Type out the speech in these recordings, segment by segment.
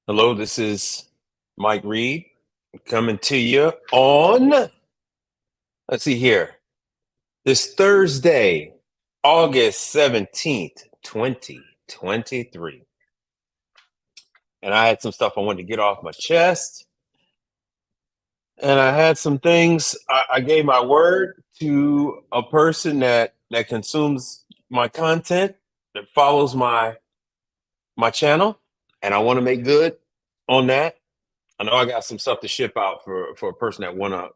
Hello, this is Mike Reed coming to you on, let's see here, this Thursday, August 17th, 2023. And I had some stuff I wanted to get off my chest. And I had some things I gave my word to a person that consumes my content, that follows my channel, and I want to make good on that. I know I got some stuff to ship out for a person that want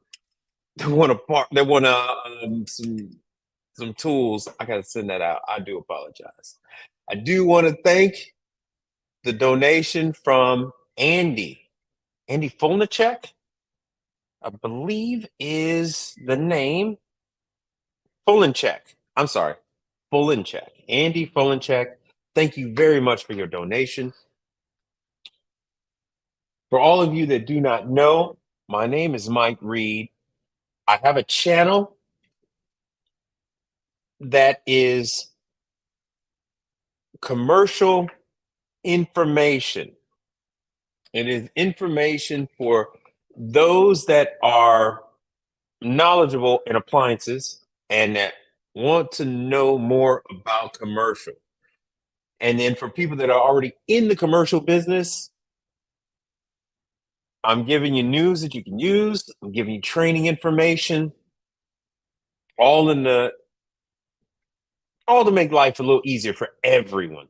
some tools. I gotta send that out. I do apologize. I do want to thank the donation from Andy Fulnicek, I believe is the name. Fulinchek. I'm sorry, Fulinchek. Andy Fulinchek. Thank you very much for your donation. For all of you that do not know, my name is Mike Reed. I have a channel that is commercial information. It is information for those that are knowledgeable in appliances and that want to know more about commercial. And then for people that are already in the commercial business, I'm giving you news that you can use. I'm giving you training information, all in the all to make life a little easier for everyone.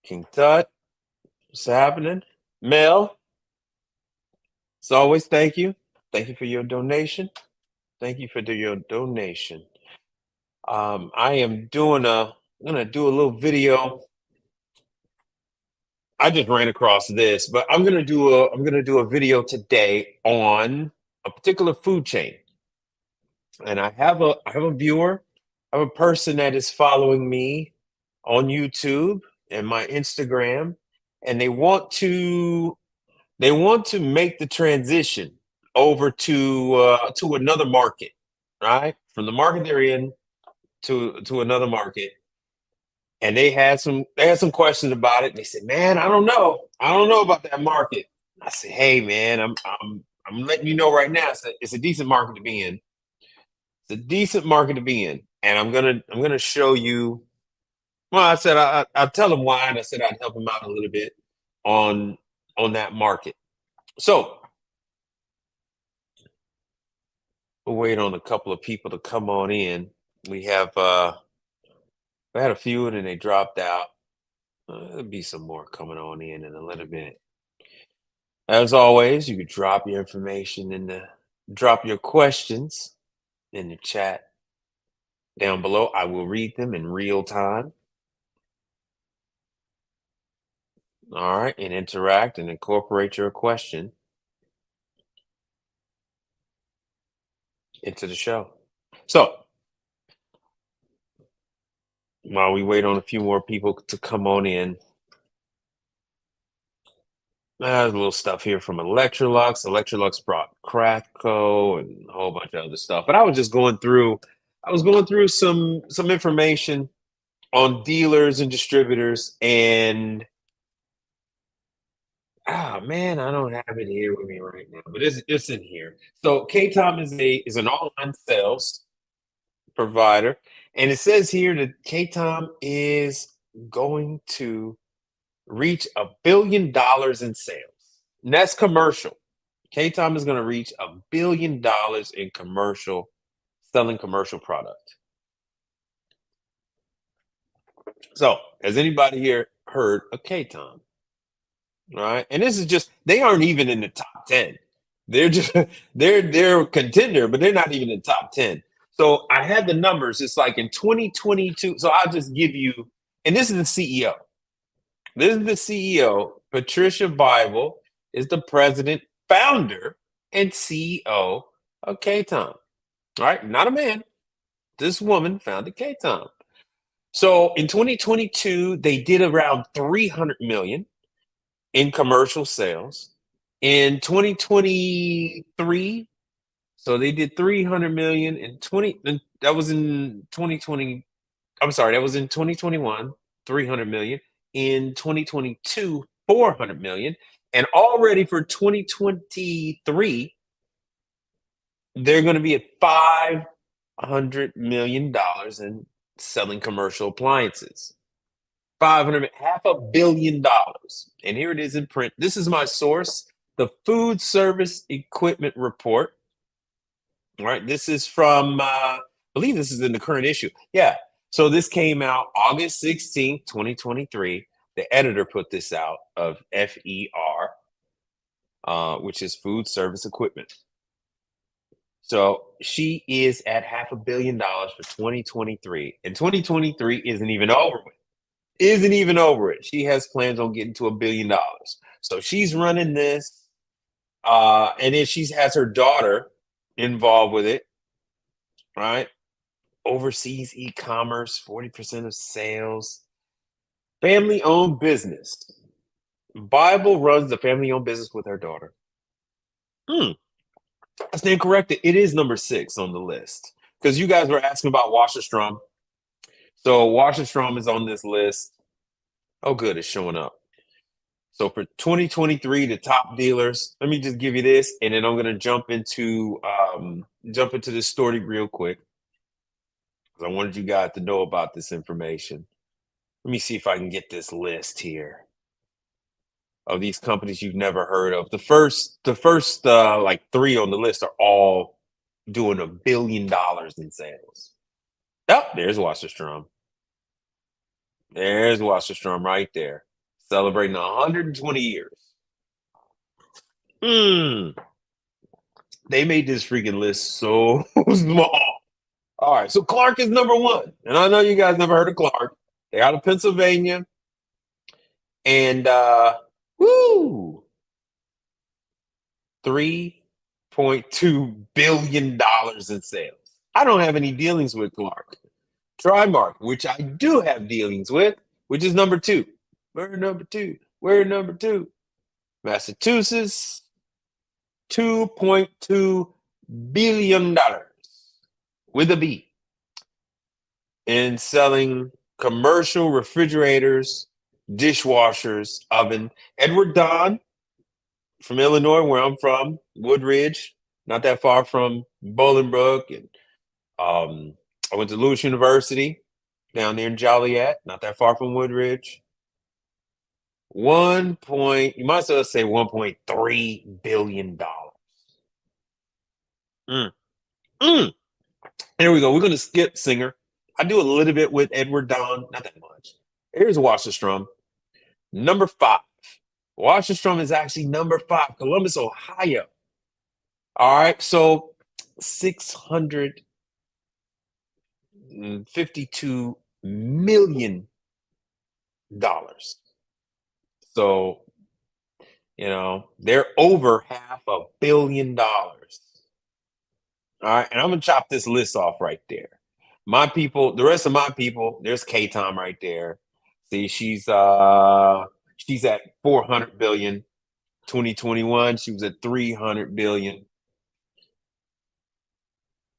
King Tut, what's happening? Mel, as always, thank you. Thank you for your donation. Thank you for your donation. I am I'm gonna do a little video. I just ran across this, but I'm gonna do a video today on a particular food chain. And I have a viewer, I have a person that is following me on YouTube and my Instagram, and they want to make the transition over to another market, right? From the market they're in to another market. And they had some questions about it. They said, "Man, I don't know about that market." I said, "Hey, man, I'm letting you know right now. It's a decent market to be in. It's a decent market to be in, and I'm gonna show you." Well, I said I'll tell them why, and I said I'd help them out a little bit on on that market. So we'll wait on a couple of people to come on in. We have we had a few and then they dropped out. There'll be some more coming on in a little bit. As always, you could drop your information in the drop your questions in the chat down below. I will read them in real time. All right, and interact and incorporate your question into the show. So while we wait on a few more people to come on in, there's a little stuff here from Electrolux. Electrolux brought Craftco and a whole bunch of other stuff. But I was going through some information on dealers and distributors, and man, I don't have it here with me right now, but it's in here. So KTOM is an online sales provider, and it says here that KTOM is going to reach $1 billion in sales. And that's commercial. KTOM is going to reach $1 billion in commercial selling commercial product. So, has anybody here heard of KTOM? All right, and this is just they aren't even in the top 10. They're just they're a contender, but they're not even in the top 10. So I had the numbers. It's like in 2022. So I'll just give you, and this is the CEO. This is the CEO. Patricia Bible is the president, founder, and CEO of KTOM. All right, not a man. This woman founded KTOM. So in 2022, they did around 300 million in commercial sales. In 2023, so they did 300 million in 20 that was in 2020. I'm sorry, that was in 2021, 300 million. in 2022, 400 million, and already for 2023, they're going to be at $500 million in selling commercial appliances. 500, $500 million. And here it is in print. This is my source, the Food Service Equipment Report. All right, this is from, I believe this is in the current issue. Yeah. So this came out August 16th, 2023. The editor put this out of FER, which is Food Service Equipment. So she is at $500 million for 2023. And 2023 isn't even over with. Isn't even over it. She has plans on getting to $1 billion. So she's running this. And then she has her daughter involved with it, right? Overseas e-commerce, 40% of sales. Family-owned business. Bible runs the family-owned business with her daughter. I stand corrected. It is number 6 on the list. Because you guys were asking about Wasserstrom. So Wasserstrom is on this list. Oh, good. It's showing up. So for 2023, the top dealers, let me just give you this, and then I'm going to jump into this story real quick because I wanted you guys to know about this information. Let me see if I can get this list here of these companies you've never heard of. The first like 3 on the list are all doing $1 billion in sales. Oh, there's Wasserstrom. There's Wasserstrom right there, celebrating 120 years. They made this freaking list so small. All right, so Clark is number 1, and I know you guys never heard of Clark. They're out of Pennsylvania, and $3.2 billion in sales. I don't have any dealings with Clark. Trimark, which I do have dealings with, which is number 2. We're number 2. We're number 2. Massachusetts, $2.2 billion with a B in selling commercial refrigerators, dishwashers, oven. Edward Don from Illinois, where I'm from, Woodridge, not that far from Bolingbrook, and I went to Lewis University down there in Joliet, not that far from Woodridge. You might as well say $1.3 billion. Here we go. We're going to skip Singer. I do a little bit with Edward Don, not that much. Here's Wasserstrom, number 5. Wasserstrom is actually number 5, Columbus, Ohio. All right, so $652 million. So, they're over $500 million. All right, and I'm gonna chop this list off right there. My people, the rest of my people, there's K-Tom right there. See, she's at 400 billion. 2021, she was at 300 billion.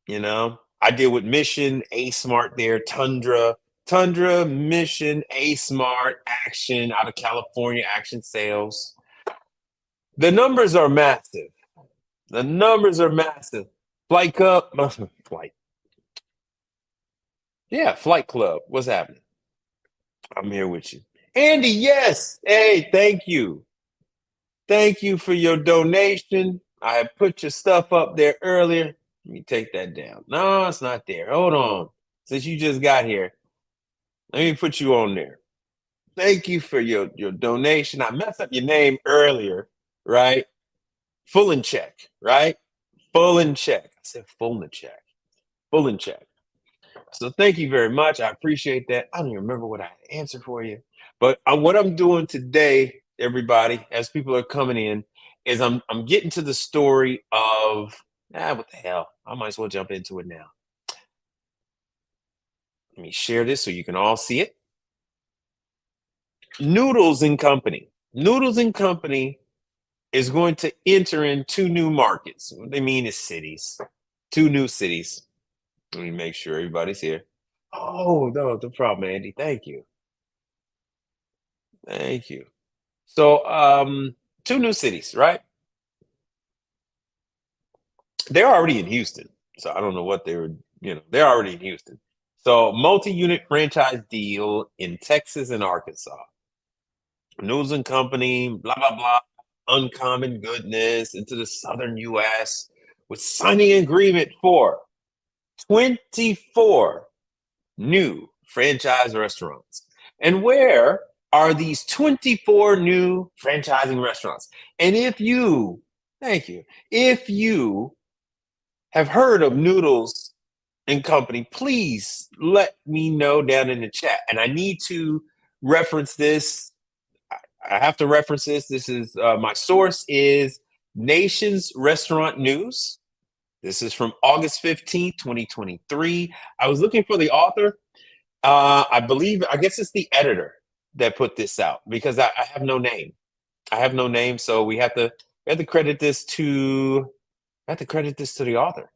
I deal with Mission, A Smart there, Tundra, Mission, A Smart, Action out of California, Action Sales. The numbers are massive. Flight Club, Flight. Yeah, Flight Club. What's happening? I'm here with you. Andy, yes. Hey, thank you. Thank you for your donation. I put your stuff up there earlier. Let me take that down. No, it's not there. Hold on. Since you just got here, let me put you on there. Thank you for your donation. I messed up your name earlier, right? Full in check, right? Full in check. I said full in check. Full in check. So thank you very much. I appreciate that. I don't even remember what I had to answer for you. But what I'm doing today, everybody, as people are coming in, is I'm getting to the story of what the hell? I might as well jump into it now. Let me share this so you can all see it. Noodles and Company. Noodles and Company is going to enter in 2 new markets. What they mean is cities. 2 new cities. Let me make sure everybody's here. Oh, no problem, Andy. Thank you. Thank you. So, two new cities, right? They're already in Houston. So I don't know what they were, they're already in Houston. So, multi-unit franchise deal in Texas and Arkansas. News and Company, blah, blah, blah, uncommon goodness into the southern US with signing agreement for 24 new franchise restaurants. And where are these 24 new franchising restaurants? And thank you, if you have heard of Noodles and Company, please let me know down in the chat. And I need to reference this. I have to reference this. This is my source is Nation's Restaurant News. This is from August 15th, 2023. I was looking for the author. I guess it's the editor that put this out because I have no name. I have no name, so we have to credit this to the author.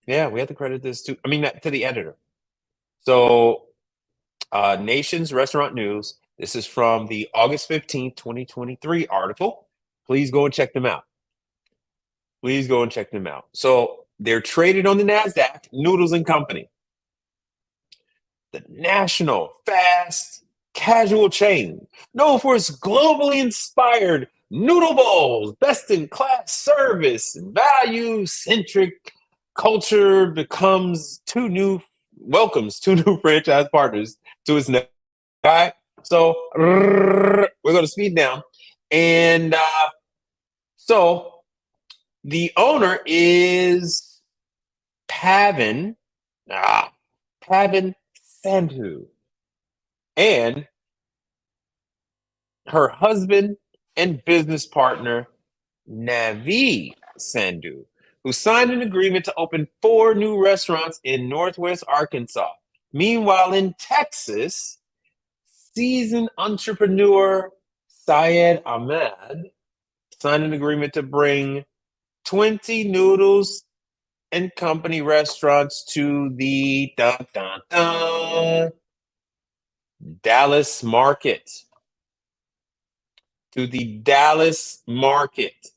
Yeah, we have to credit this to the editor. So, Nation's Restaurant News. This is from the August 15th, 2023 article. Please go and check them out. Please go and check them out. So, they're traded on the NASDAQ, Noodles and Company. The national fast casual chain, known for its globally inspired noodle bowls, best in class service, value centric culture, welcomes two new franchise partners to its network. All right, so we're going to speed down, and so the owner is Pavan. Pavan Sandhu, and her husband and business partner, Navi Sandhu, who signed an agreement to open 4 new restaurants in Northwest Arkansas. Meanwhile, in Texas, seasoned entrepreneur Syed Ahmed signed an agreement to bring 20 Noodles and Company restaurants to the Dallas market. To the Dallas market.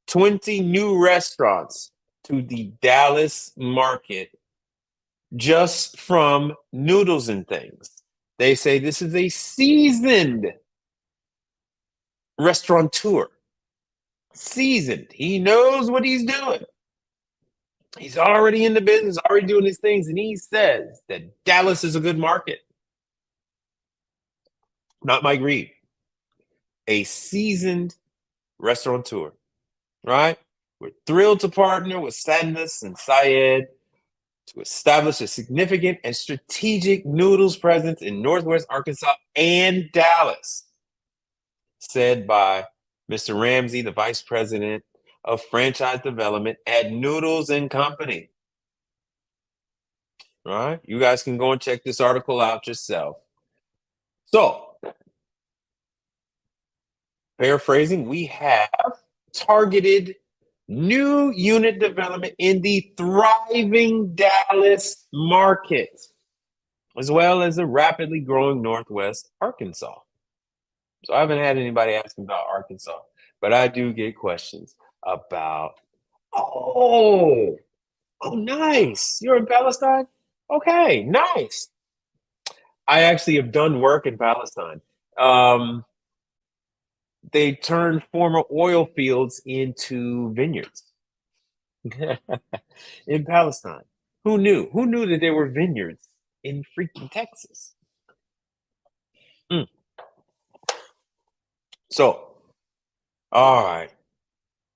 20 new restaurants to the Dallas market just from Noodles and Things. They say this is a seasoned restaurateur. Seasoned. He knows what he's doing. He's already in the business, already doing these things, and he says that Dallas is a good market. Not Mikepreed. A seasoned restaurateur, right? We're thrilled to partner with Sadness and Syed to establish a significant and strategic noodles presence in Northwest Arkansas and Dallas, said by Mr. Ramsey, the vice president of franchise development at Noodles and Company. All right, you guys can go and check this article out yourself. So, paraphrasing, we have targeted new unit development in the thriving Dallas market, as well as the rapidly growing Northwest Arkansas. So I haven't had anybody ask me about Arkansas, but I do get questions about, oh, nice. You're in Palestine? Okay, nice. I actually have done work in Palestine. They turned former oil fields into vineyards in Palestine. Who knew? Who knew that there were vineyards in freaking Texas? Mm. So, all right.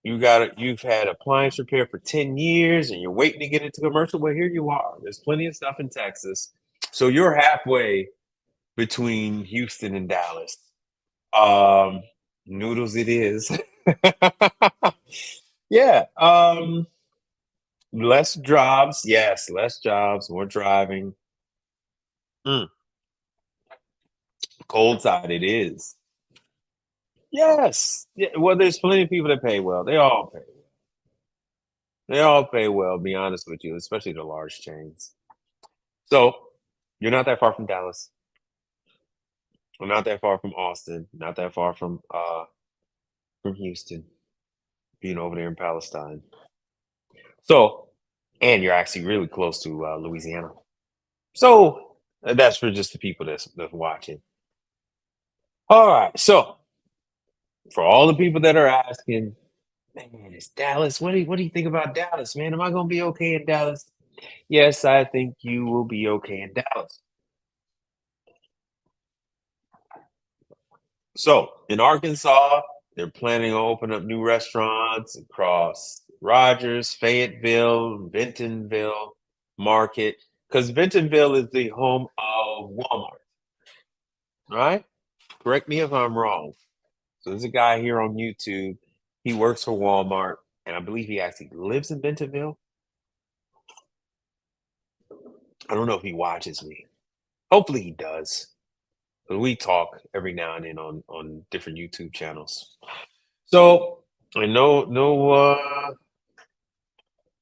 You've had appliance repair for 10 years and you're waiting to get into commercial. Well, here you are. There's plenty of stuff in Texas. So you're halfway between Houston and Dallas. Noodles it is. Yeah. Less jobs. Yes, less jobs, more driving. Mm. Cold side it is. Yes. Yeah, well, there's plenty of people that pay well. They all pay. They all pay well, be honest with you, especially the large chains. So you're not that far from Dallas. Well, not that far from Austin, not that far from Houston, being over there in Palestine. So, and you're actually really close to Louisiana. So that's for just the people that's watching. All right. So for all the people that are asking, man, it's Dallas. What do you think about Dallas, man? Am I gonna be okay in Dallas? Yes, I think you will be okay in Dallas. So in Arkansas, they're planning on opening up new restaurants across Rogers, Fayetteville, Bentonville Market, because Bentonville is the home of Walmart, right? Correct me if I'm wrong. So there's a guy here on YouTube. He works for Walmart, and I believe he actually lives in Bentonville. I don't know if he watches me. Hopefully he does. But we talk every now and then on different YouTube channels. So I know no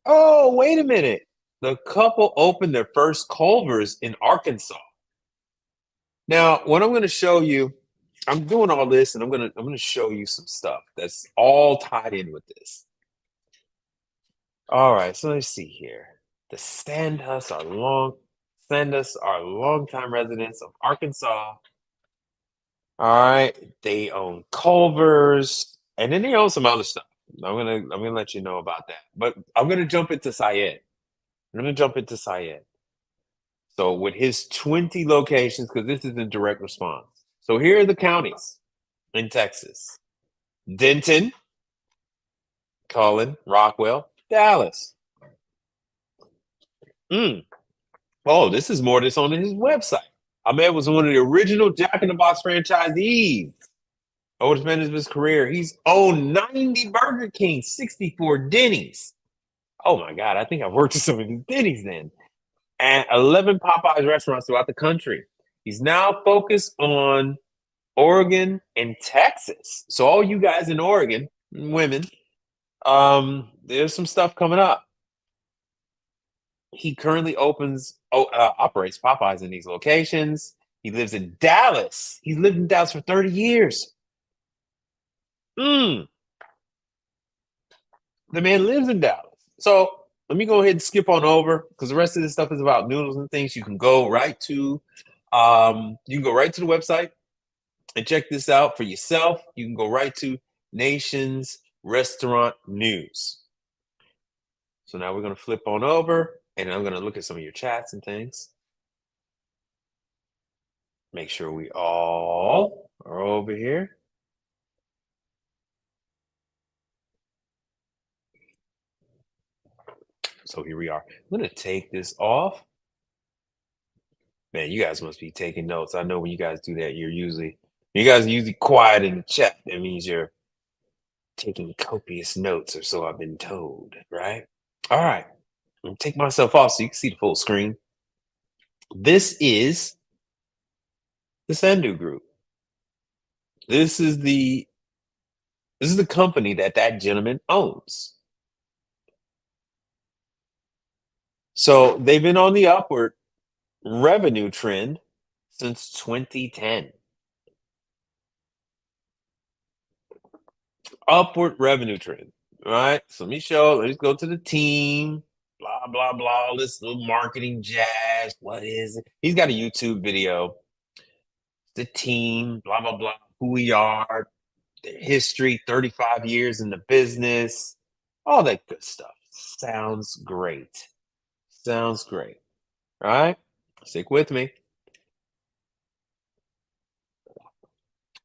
oh, wait a minute. The couple opened their first Culvers in Arkansas. Now, what I'm going to show you, I'm doing all this and I'm going to show you some stuff that's all tied in with this. All right, so let's see here. The Sandus are longtime residents of Arkansas. All right, they own Culver's, and then they own some other stuff. I'm gonna let you know about that. But I'm gonna jump into Syed. I'm gonna jump into Syed. So with his 20 locations, because this is in direct response. So here are the counties in Texas: Denton, Cullen, Rockwell, Dallas. Mm. Oh, this is more that's on his website. Ahmed was one of the original Jack in the Box franchisees. Over the span of his career, he's owned 90 Burger King, 64 Denny's. Oh my God, I think I've worked at some of these Denny's then. And 11 Popeyes restaurants throughout the country. He's now focused on Oregon and Texas. So all you guys in Oregon, women, there's some stuff coming up. He currently operates Popeyes in these locations. He lives in Dallas. He's lived in Dallas for 30 years. Mm, the man lives in Dallas. So let me go ahead and skip on over because the rest of this stuff is about noodles and things. You can go right to the website and check this out for yourself. You can go right to Nation's Restaurant News. So now we're going to flip on over and I'm going to look at some of your chats and things. Make sure we all are over here. So here we are. I'm going to take this off. Man, you guys must be taking notes. I know when you guys do that, you guys are usually quiet in the chat. That means you're taking copious notes, or so I've been told, right? All right. I'm gonna take myself off so you can see the full screen. This is the Sandu Group. This is the company that gentleman owns. So they've been on the upward revenue trend since 2010. Upward revenue trend. All right. So let's go to the team. Blah, blah, blah. All this little marketing jazz. What is it? He's got a YouTube video. The team, blah, blah, blah. Who we are, the history, 35 years in the business, all that good stuff. Sounds great. Sounds great. All right. Stick with me.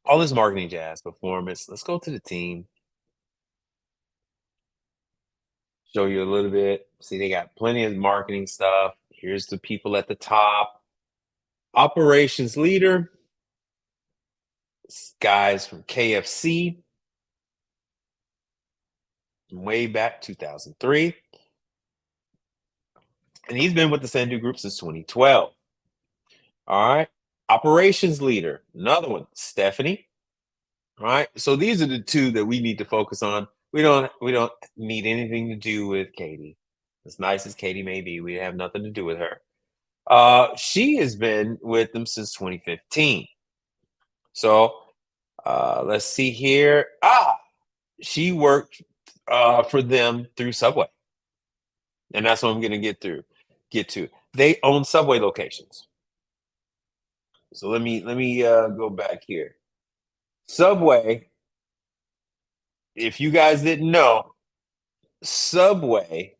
All this marketing jazz performance. Let's go to the team. Show you a little bit. See, they got plenty of marketing stuff. Here's the people at the top. Operations leader. This guy's from KFC. Way back 2003. And he's been with the Sandu Group since 2012. All right. Operations leader. Another one, Stephanie. All right. So these are the two that we need to focus on. We don't need anything to do with Katie. As nice as Katie may be, we have nothing to do with her. She has been with them since 2015. So let's see here. She worked for them through Subway, and that's what I'm going to get to. They own Subway locations. So let me go back here. Subway, if you guys didn't know, Subway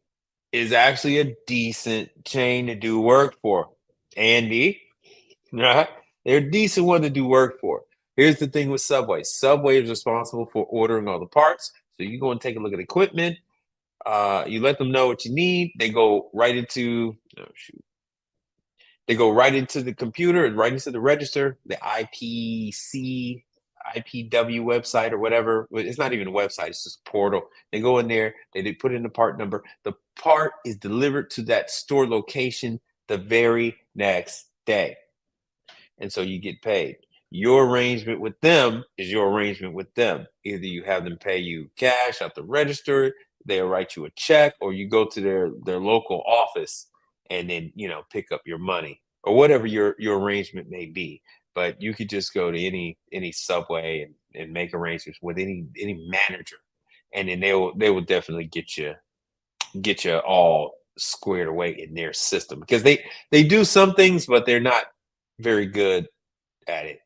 is actually a decent chain to do work for. Andy, right? They're a decent one to do work for. Here's the thing with Subway. Subway is responsible for ordering all the parts. So you go and take a look at equipment. You let them know what you need. They go right into They go right into the computer and right into the register, the IPW website or whatever. It's not even a website, it's just a portal. They go in there, they put in the part number. The part is delivered to that store location the very next day. And so you get paid. Your arrangement with them is your arrangement with them. Either you have them pay you cash at the register, they'll write you a check, or you go to their local office and then pick up your money or whatever your arrangement may be. But you could just go to any Subway and make arrangements with any manager, and then they will definitely get you all squared away in their system because they do some things, but they're not very good at it.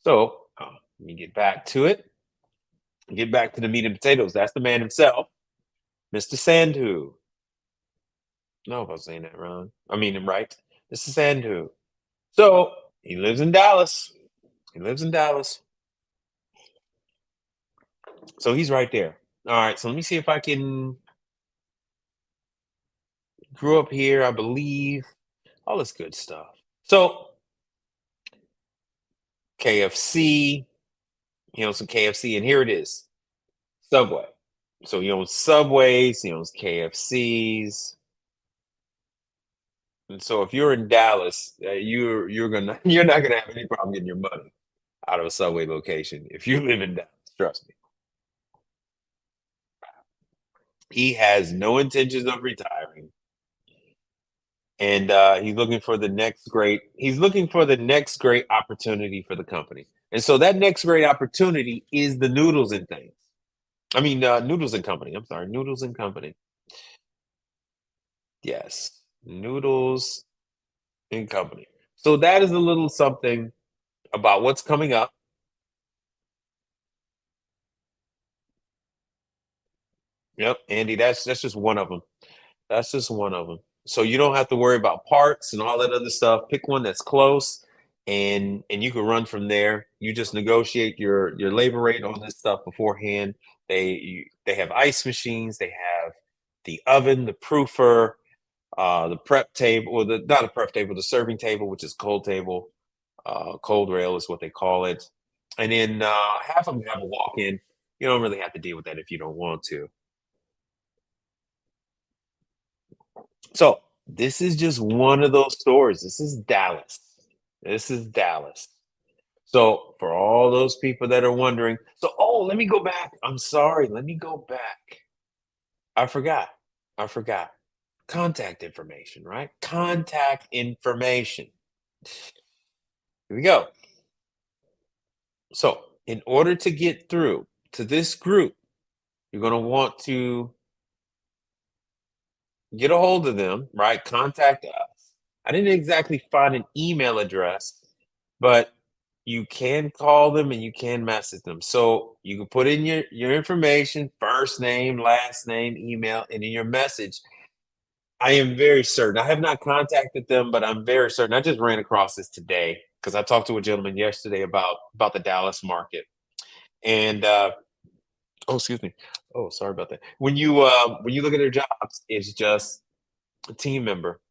So let me get back to it. Get back to the meat and potatoes. That's the man himself, Mr. Sandhu. No, if I was saying that wrong. I mean, right. Mr. Sandhu. So he lives in Dallas. He lives in Dallas. So he's right there. All right. So let me see if I can. Grew up here, I believe. All this good stuff. So KFC. He owns some KFC, and here it is. Subway. So he owns Subways. He owns KFCs. And so if you're in Dallas, you're not gonna have any problem getting your money out of a Subway location if you live in Dallas. Trust me. He has no intentions of retiring, and he's looking for the next great. He's looking for the next great opportunity for the company, and so that next great opportunity is the Noodles and things. I mean, Noodles and Company. I'm sorry, Noodles and Company. Yes, Noodles and Company. So that is a little something about what's coming up. Yep, Andy, that's just one of them. That's just one of them. So you don't have to worry about parts and all that other stuff. Pick one that's close, and you can run from there. You just negotiate your labor rate on this stuff beforehand. They have ice machines. They have the oven, the proofer, the prep table, or the not a prep table, the serving table, which is cold table. Cold rail is what they call it. And then half of them have a walk-in. You don't really have to deal with that if you don't want to. So this is just one of those stores. This is Dallas. This is Dallas. So for all those people that are wondering, let me go back. I'm sorry. Let me go back. I forgot. I forgot. Contact information, right? Contact information. Here we go. So in order to get through to this group, you're going to want to get a hold of them, right? Contact us. I didn't exactly find an email address, but you can call them and you can message them. So you can put in your information, first name, last name, email, and in your message. I am very certain. I have not contacted them, but I'm very certain. I just ran across this today because I talked to a gentleman yesterday about the Dallas market. And oh, excuse me. Oh, sorry about that. When you look at their jobs, it's just a team member.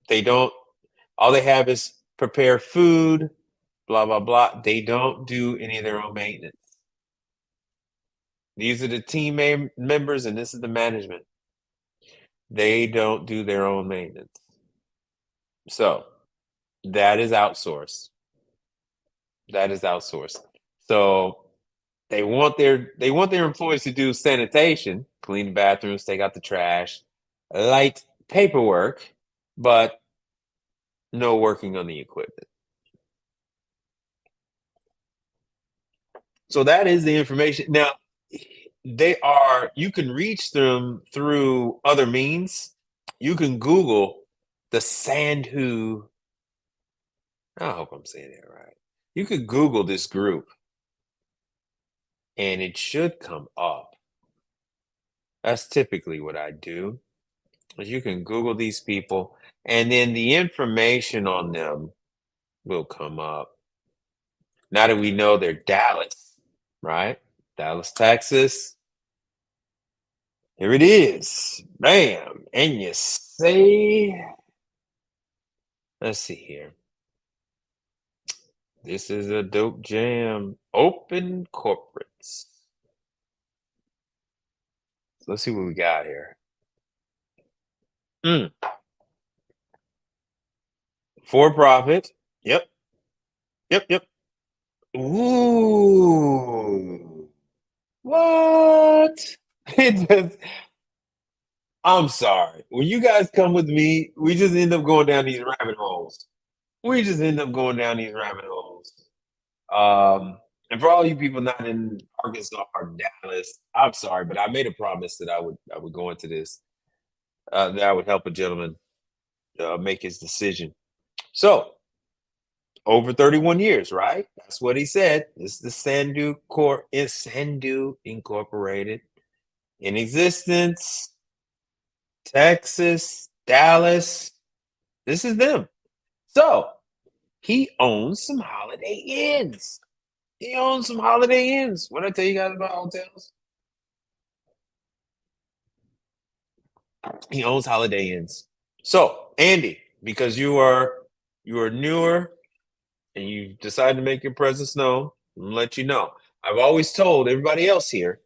They don't. All they have is prepare food, blah blah blah. They don't do any of their own maintenance. These are the members, and this is the management. They don't do their own maintenance. So that is outsourced. That is outsourced. So they want their employees to do sanitation, clean the bathrooms, take out the trash, light paperwork, but no working on the equipment. So that is the information. Now, you can reach them through other means. You can Google the Sandhu. I hope I'm saying that right. You could Google this group and it should come up. That's typically what I do. Is you can Google these people and then the information on them will come up. Now that we know they're Dallas, right? Dallas, Texas. Here it is. Bam. And you say, let's see here. This is a dope jam. Open corporates. Let's see what we got here. Mm. For profit. Yep. Yep. Yep. Ooh. What? It just, I'm sorry. When you guys come with me, we just end up going down these rabbit holes. We just end up going down these rabbit holes. And for all you people not in Arkansas or Dallas, I'm sorry, but I made a promise that I would go into this, that I would help a gentleman make his decision. So over 31 years, right? That's what he said. This is the Sandu Incorporated in existence, Texas, Dallas. This is them. So he owns some Holiday Inns. He owns some Holiday Inns. What did I tell you guys about hotels? He owns Holiday Inns. So, Andy, because you are newer and you decided to make your presence known, I'm gonna let you know. I've always told everybody else here,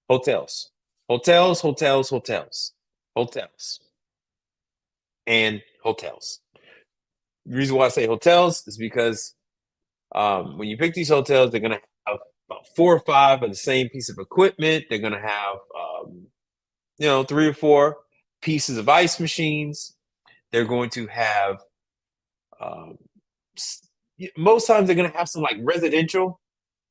hotels, hotels, hotels, hotels, hotels, and hotels. The reason why I say hotels is because when you pick these hotels, they're gonna have about 4 or 5 of the same piece of equipment. They're gonna have 3 or 4 pieces of ice machines. They're going to have um, most times they're going to have some like residential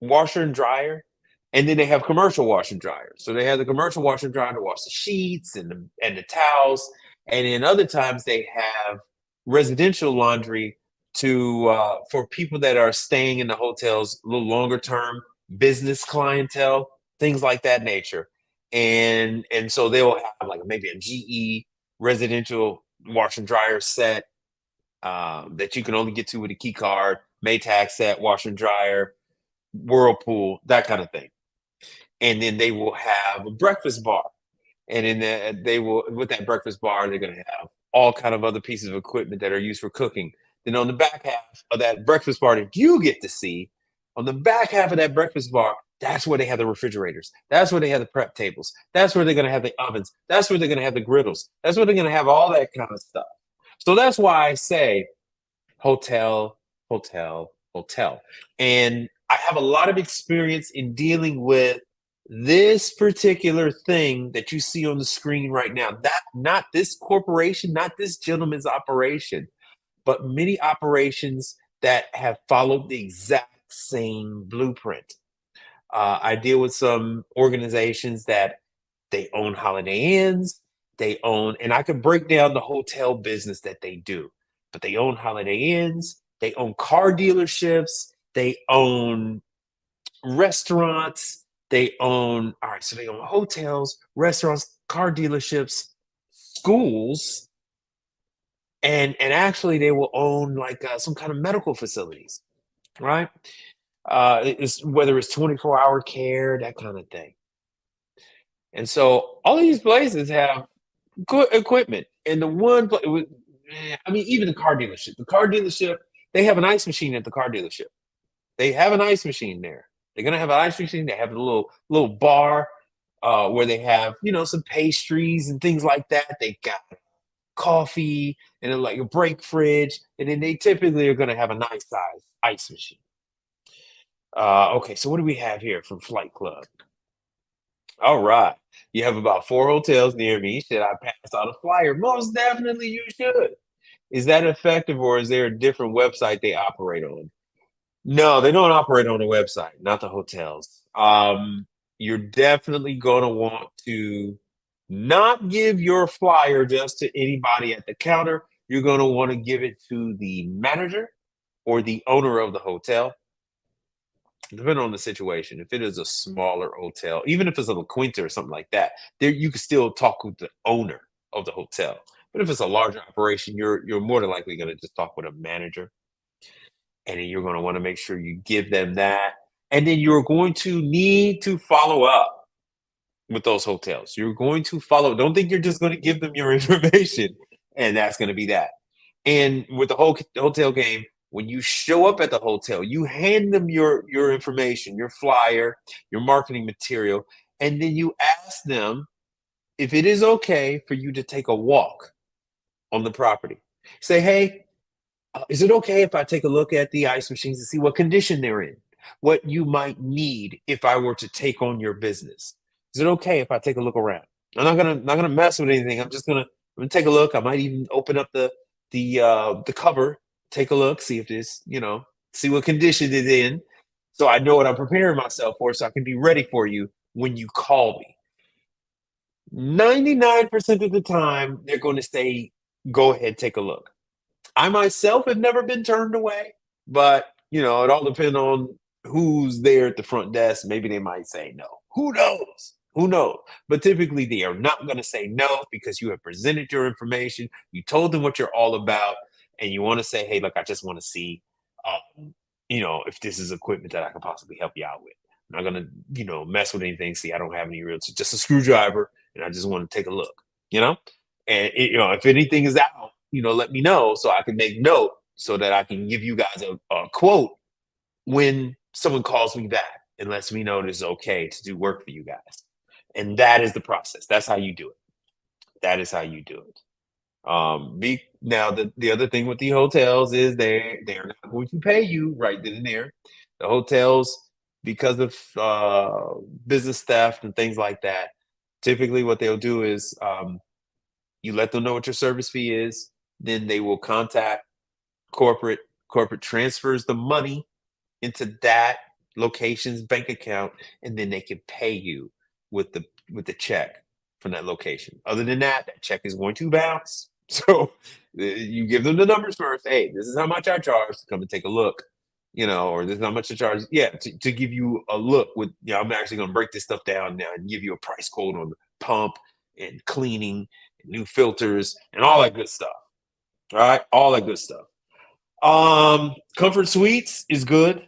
washer and dryer, and then they have commercial washer and dryer. So they have the commercial washer and dryer to wash the sheets and the towels, and then other times they have residential laundry to for people that are staying in the hotels a little longer term, business clientele, things like that nature. And so they will have like maybe a GE residential wash and dryer set that you can only get to with a key card, Maytag set, washer and dryer, Whirlpool, that kind of thing. And then they will have a breakfast bar. And in that they will with that breakfast bar, they're gonna have all kind of other pieces of equipment that are used for cooking. Then on the back half of that breakfast bar that you get to see, on the back half of that breakfast bar, that's where they have the refrigerators. That's where they have the prep tables. That's where they're gonna have the ovens. That's where they're gonna have the griddles. That's where they're gonna have all that kind of stuff. So that's why I say hotel, hotel, hotel. And I have a lot of experience in dealing with this particular thing that you see on the screen right now. That not this corporation, not this gentleman's operation, but many operations that have followed the exact same blueprint. I deal with some organizations that they own Holiday Inns, they own, and I could break down the hotel business that they do, but they own Holiday Inns, they own car dealerships, they own restaurants, they own, all right, so they own hotels, restaurants, car dealerships, schools, and actually they will own like some kind of medical facilities, right? It's whether it's 24-hour care, that kind of thing. And so all these places have good equipment. And the one, I mean, even the car dealership, they have an ice machine at the car dealership. They have an ice machine there. They're gonna have an ice machine. They have a little bar where they have some pastries and things like that. They got coffee and then like a break fridge, and then they typically are gonna have a nice size ice machine. Okay, so what do we have here from Flight Club? All right. You have about 4 hotels near me. Should I pass out a flyer? Most definitely you should. Is that effective or is there a different website they operate on? No, they don't operate on the website, not the hotels. You're definitely going to want to not give your flyer just to anybody at the counter. You're going to want to give it to the manager or the owner of the hotel, depending on the situation. If it is a smaller hotel, even if it's a La Quinta or something like that, there you can still talk with the owner of the hotel. But if it's a larger operation, you're more than likely going to just talk with a manager, and then you're going to want to make sure you give them that, and then you're going to need to follow up with those hotels. You're going to follow. Don't think you're just going to give them your information, and that's going to be that. And with the whole hotel game, when you show up at the hotel, you hand them your information, your flyer, your marketing material, and then you ask them if it is okay for you to take a walk on the property. Say, hey, is it okay if I take a look at the ice machines to see what condition they're in? What you might need if I were to take on your business? Is it okay if I take a look around? I'm not gonna mess with anything. I'm gonna take a look. I might even open up the cover, take a look, see if this, see what condition it's in, so I know what I'm preparing myself for, so I can be ready for you when you call me. 99% of the time, they're going to say, "Go ahead, take a look." I myself have never been turned away, but it all depends on who's there at the front desk. Maybe they might say no. Who knows? Who knows? But typically, they are not going to say no because you have presented your information. You told them what you're all about, and you want to say, "Hey, look, I just want to see, if this is equipment that I can possibly help you out with. I'm not going to, mess with anything. See, I don't have any real, just a screwdriver, and I just want to take a look. You know, and if anything is out, let me know so I can make note so that I can give you guys a quote when someone calls me back and lets me know it's okay to do work for you guys. And that is the process. That's how you do it. That is how you do it. Be now the other thing with the hotels is they're not going to pay you right then and there. The hotels, because of business theft and things like that, typically what they'll do is you let them know what your service fee is, then they will contact corporate. Corporate transfers the money into that location's bank account, and then they can pay you with the check from that location. Other than that, that check is going to bounce. So you give them the numbers first. Hey, this is how much I charge to come and take a look, or this is how much I charge. Yeah, to give you a look with, I'm actually going to break this stuff down now and give you a price quote on the pump and cleaning and new filters and all that good stuff. All right, all that good stuff. Comfort Suites is good.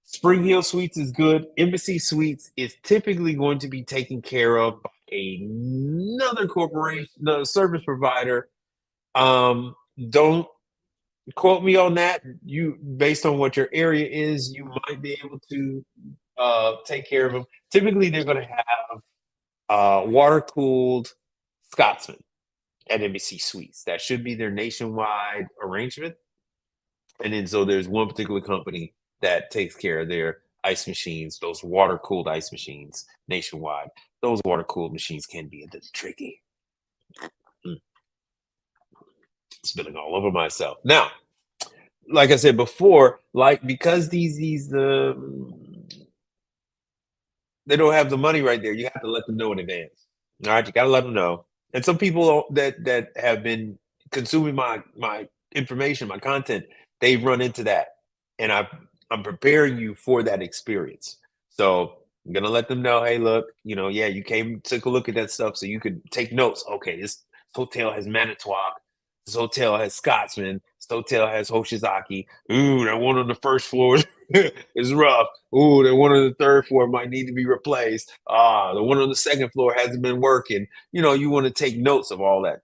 Spring Hill Suites is good. Embassy Suites is typically going to be taken care of by another corporation, another service provider. Don't quote me on that. You, based on what your area is, you might be able to take care of them. Typically, they're going to have water cooled Scotsman at Embassy Suites. That should be their nationwide arrangement. And then so there's one particular company that takes care of their ice machines, those water cooled ice machines nationwide. Those water cooled machines can be a little tricky. Mm. Spilling all over myself. Now, like I said before, like because these they don't have the money right there, you have to let them know in advance. All right, you got to let them know. And some people that have been consuming my information, my content, they've run into that, and I'm preparing you for that experience. So I'm gonna let them know, hey, look, yeah, you came, took a look at that stuff, so you could take notes. Okay, this hotel has Manitowoc. This hotel has Scotsman. This hotel has Hoshizaki. Ooh, that one on the first floor is rough. Ooh, the one on the third floor might need to be replaced. The one on the second floor hasn't been working. You want to take notes of all that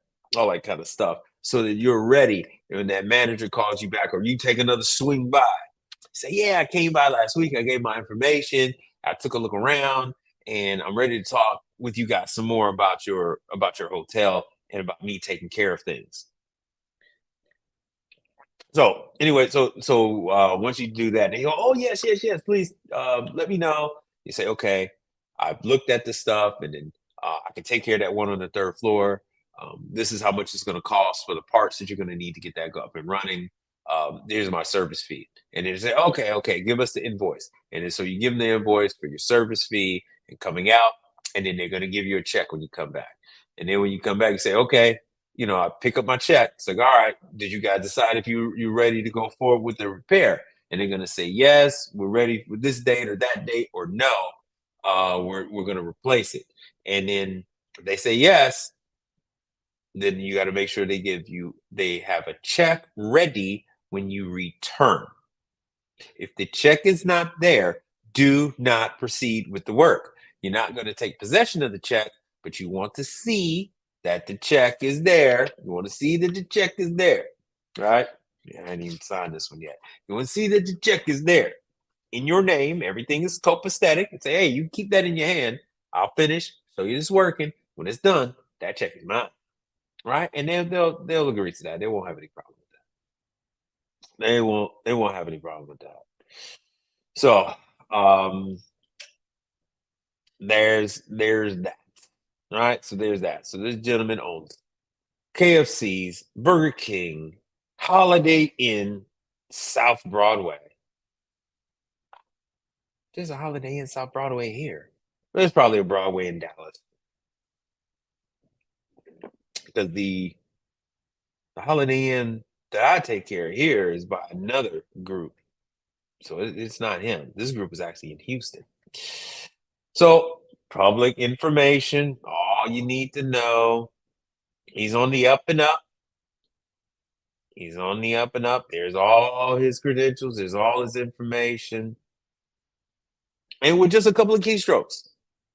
kind of stuff, so that you're ready when that manager calls you back or you take another swing by. Say, yeah, I came by last week. I gave my information. I took a look around, and I'm ready to talk with you guys some more about your hotel and about me taking care of things. So anyway, so once you do that, they go, "Oh yes, yes, yes, please let me know." You say, "Okay, I've looked at this stuff, and then I can take care of that one on the third floor. This is how much it's going to cost for the parts that you're going to need to get that up and running. Here's my service fee. And they say, okay, give us the invoice. And then so you give them the invoice for your service fee and coming out, and then they're going to give you a check when you come back. And then when you come back, you say, okay, I pick up my check. It's like, all right, did you guys decide if you're ready to go forward with the repair? And they're going to say, yes, we're ready for this date or that date, or no, we're going to replace it. And then if they say yes, then you got to make sure they have a check ready when you return. If the check is not there, do not proceed with the work. You're not going to take possession of the check, but you want to see that the check is there. You want to see that the check is there, right? Yeah, I didn't even sign this one yet. You want to see that the check is there in your name. Everything is copacetic. And say, hey, you keep that in your hand. I'll finish. So you're just working. When it's done, that check is mine, right? And they'll agree to that. They won't have any problem with that. They won't have any problem with that. So there's that. All right. So there's that. So this gentleman owns KFC's, Burger King, Holiday Inn, South Broadway. There's a Holiday Inn South Broadway here. There's probably a Broadway in Dallas. Because the Holiday Inn that I take care of here is by another group. So it's not him. This group is actually in Houston. So public information, all you need to know. He's on the up and up. He's on the up and up. There's all his credentials. There's all his information. And with just a couple of keystrokes,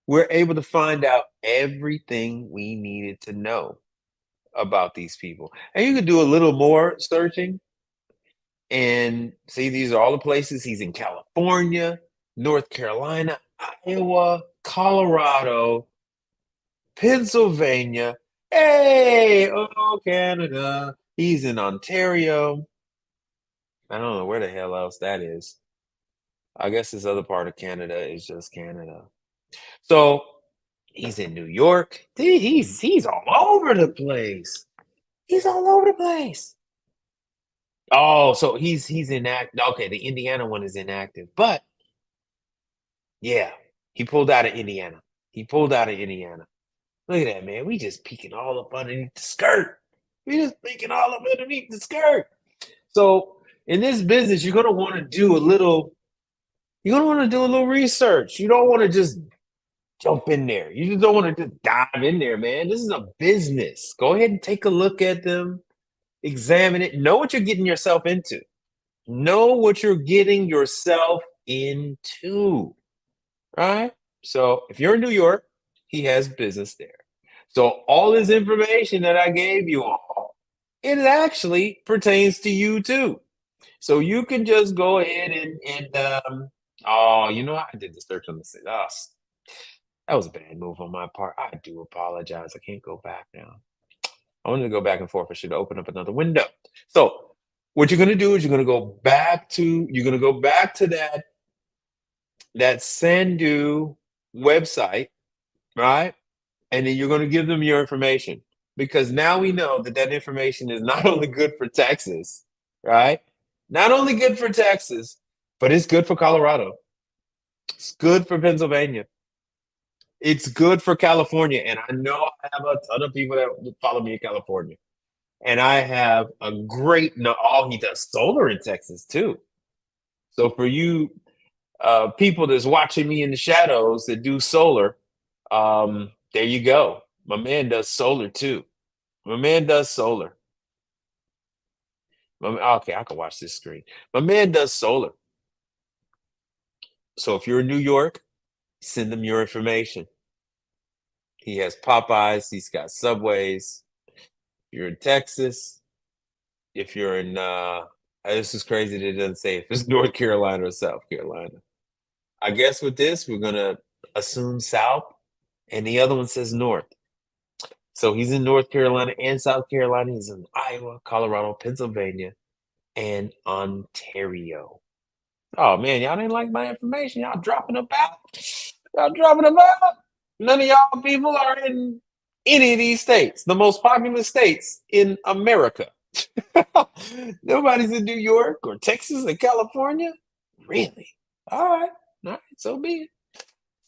we're able to find out everything we needed to know about these people. And you can do a little more searching and see these are all the places. He's in California, North Carolina, Iowa, Colorado, Pennsylvania. Hey, oh, Canada. He's in Ontario. I don't know where the hell else that is. I guess this other part of Canada is just Canada. So he's in New York. Dude, he's all over the place. He's all over the place. Oh, so he's inactive. Okay, the Indiana one is inactive, but yeah, he pulled out of Indiana. He pulled out of Indiana. Look at that, man. We just peeking all up underneath the skirt. We just peeking all up underneath the skirt. So in this business, you're gonna want to do a little. You're gonna want to do a little research. You don't want to just jump in there. You just don't want to just dive in there, man. This is a business. Go ahead and take a look at them, examine it, know what you're getting yourself into. Know what you're getting yourself into, right? So if you're in New York, he has business there. So all this information that I gave you all, it actually pertains to you too. So you can just go ahead I did the search on the site. Oh, that was a bad move on my part. I do apologize. I can't go back now. I wanted to go back and forth. I should open up another window. So what you're going to do is you're going to go back to that Sandu website, right? And then you're going to give them your information, because now we know that information is not only good for Texas, right? Not only good for Texas, but it's good for Colorado. It's good for Pennsylvania. It's good for California. And I know I have a ton of people that follow me in California. And I have a great, he does solar in Texas too. So for you people that's watching me in the shadows that do solar, there you go. My man does solar too. My man does solar. Okay, I can watch this screen. My man does solar. So if you're in New York, send them your information. He has Popeyes. He's got Subways. If you're in Texas, if you're in, this is crazy that it doesn't say if it's North Carolina or South Carolina. I guess with this, we're going to assume South, and the other one says North. So he's in North Carolina and South Carolina. He's in Iowa, Colorado, Pennsylvania, and Ontario. Oh, man, y'all didn't like my information. Y'all dropping about. Y'all dropping about. None of y'all people are in any of these states, the most populous states in America. Nobody's in New York or Texas or California? Really? All right. All right. So be it.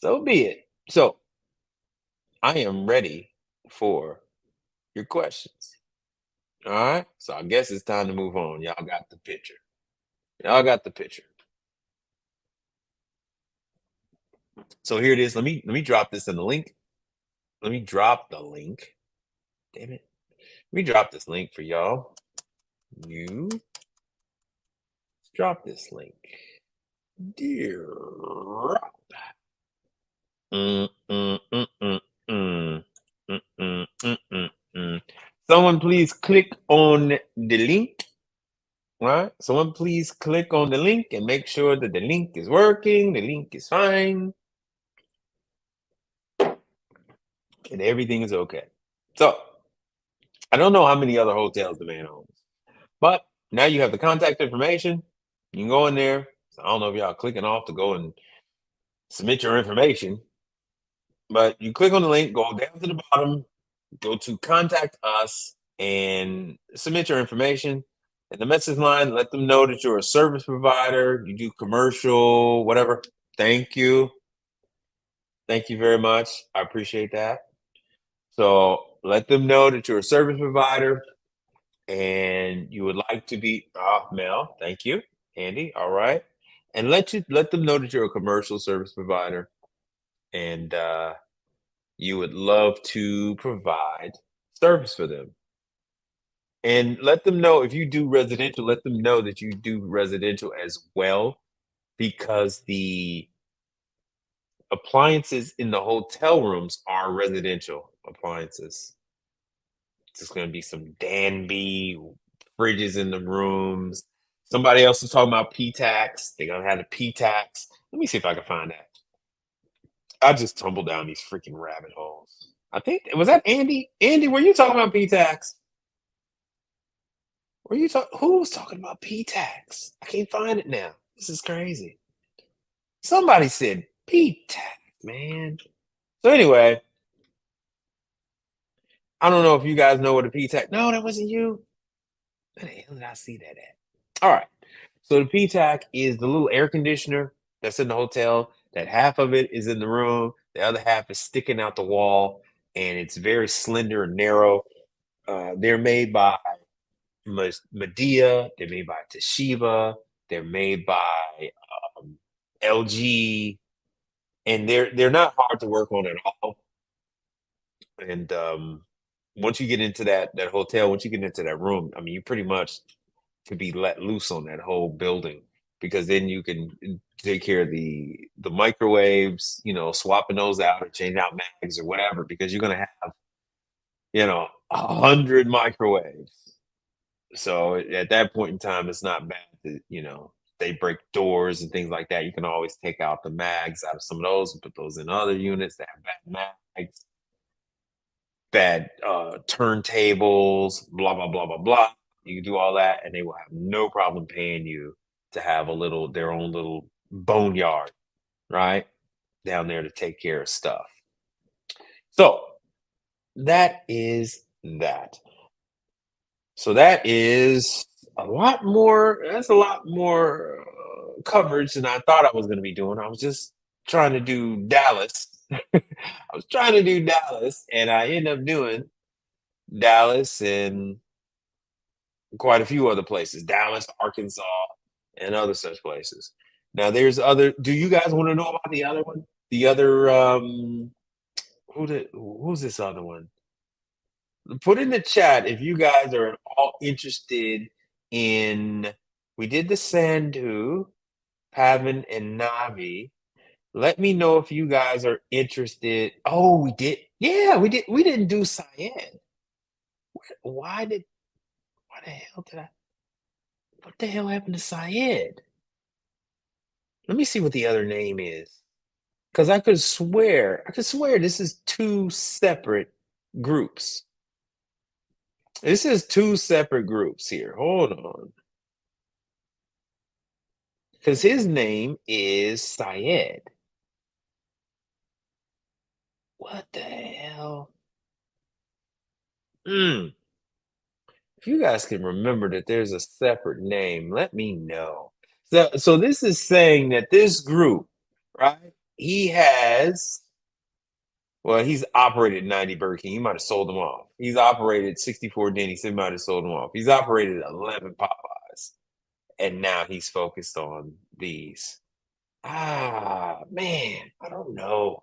So be it. So I am ready for your questions. All right. So I guess it's time to move on. Y'all got the picture. Y'all got the picture. So here it is. Let me drop this in the link. Let me drop the link. Damn it. Let me drop this link for y'all. You drop this link. Dear. Mm, mm, mm, mm, mm. Mm, mm, mm, mm, mm. Someone please click on the link. Right? Someone please click on the link and make sure that the link is working, the link is fine, and everything is okay. So I don't know how many other hotels the man owns, but now you have the contact information. You can go in there. So I don't know if y'all clicking off to go and submit your information, but you click on the link, go down to the bottom, go to contact us, and submit your information. In the message line, let them know that you're a service provider, you do commercial, whatever. Thank you. Thank you very much. I appreciate that. So let them know that you're a service provider and you would like to be Mel. Thank you, Andy. All right, and let them know that you're a commercial service provider and you would love to provide service for them. And let them know if you do residential. Let them know that you do residential as well, because the appliances in the hotel rooms are residential appliances. It's going to be some Danby fridges in the rooms. Somebody else is talking about P-tax. They're going to have the P-tax. Let me see if I can find that. I just tumbled down these freaking rabbit holes. I think was that Andy. Andy, were you talking about P-tax? Were you talking? Who was talking about P-tax? I can't find it now. This is crazy. Somebody said P-tax, man. So anyway, I don't know if you guys know what a P-tax. No, that wasn't you. Where the hell did I see that at? All right. So the PTAC is the little air conditioner that's in the hotel. That half of it is in the room, the other half is sticking out the wall, and it's very slender and narrow. They're made by Medea. They're made by Toshiba. They're made by LG, and they're not hard to work on at all. And once you get into that hotel, once you get into that room, I mean, you pretty much to be let loose on that whole building, because then you can take care of the microwaves, swapping those out or change out mags or whatever, because you're gonna have 100 microwaves. So at that point in time, it's not bad that they break doors and things like that. You can always take out the mags out of some of those and put those in other units that have bad mags, bad turntables, blah blah blah blah blah. You can do all that, and they will have no problem paying you to have their own little boneyard, right, down there to take care of stuff. So that is that. So that is a lot more. That's a lot more coverage than I thought I was going to be doing. I was just trying to do Dallas. I was trying to do Dallas, and I end up doing Dallas and quite a few other places, Dallas, Arkansas, and other such places. Now, there's other. Do you guys want to know about the other one? The other, who's this other one? Put in the chat if you guys are at all interested in. We did the Sandhu, Pavan, and Navi. Let me know if you guys are interested. Oh, we did. Yeah, we did. We didn't do Cyan. Why did? Why the hell did I? What the hell happened to Syed? Let me see what the other name is. Because I could swear this is two separate groups. This is two separate groups here. Hold on. Because his name is Syed. What the hell? Mm. If you guys can remember that there's a separate name, let me know. So this is saying that this group, right? He has, well, he's operated 90 Burger King. He might have sold them off. He's operated 64 Denny's. He might have sold them off. He's operated 11 Popeyes. And now he's focused on these. Ah, man, I don't know.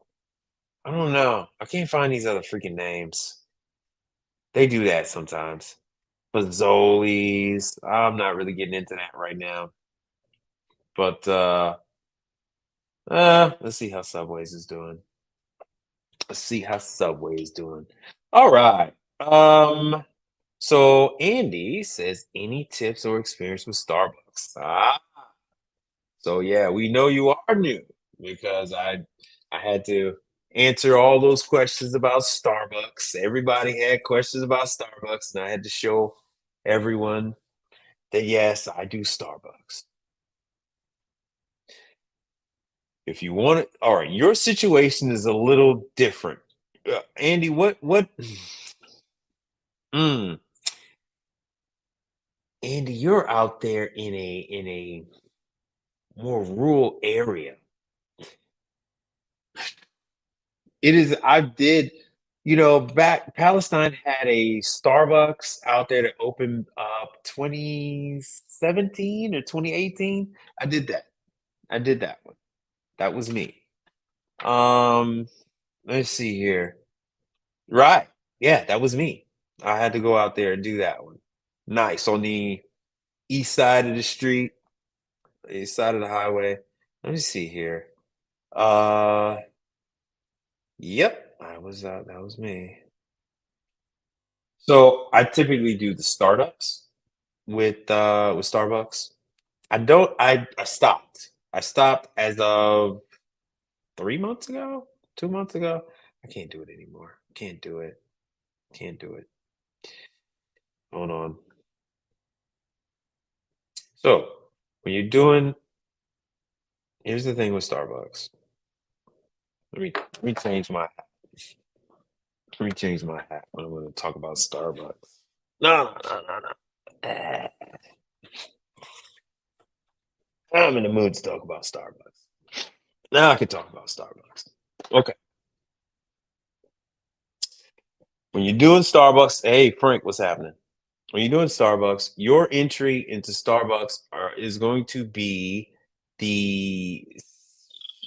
I don't know. I can't find these other freaking names. They do that sometimes. Fazoli's. I'm not really getting into that right now. But let's see how Subways is doing. Let's see how Subway is doing. All right. So Andy says any tips or experience with Starbucks? So yeah, we know you are new because I had to answer all those questions about Starbucks. Everybody had questions about Starbucks, and I had to show everyone that yes, I do Starbucks. If you want it, all right, your situation is a little different. Andy, what mm, Andy, you're out there in a more rural area. It is. I did. Back Palestine had a Starbucks out there that opened up 2017 or 2018. I did that. I did that one. That was me. Um, let's see here. Right. Yeah, that was me. I had to go out there and do that one. Nice on the east side of the street, east side of the highway. Let me see here. Uh, yep, that was me. So I typically do the startups with Starbucks. I stopped. I stopped as of 3 months ago, 2 months ago. I can't do it anymore. Can't do it. Can't do it. Hold on. So when you're doing, here's the thing with Starbucks. Let me change my hat when I'm going to talk about Starbucks. No, no, no, no. I'm in the mood to talk about Starbucks. Now I can talk about Starbucks. Okay. When you're doing Starbucks, hey Frank, what's happening? When you're doing Starbucks, your entry into Starbucks is going to be the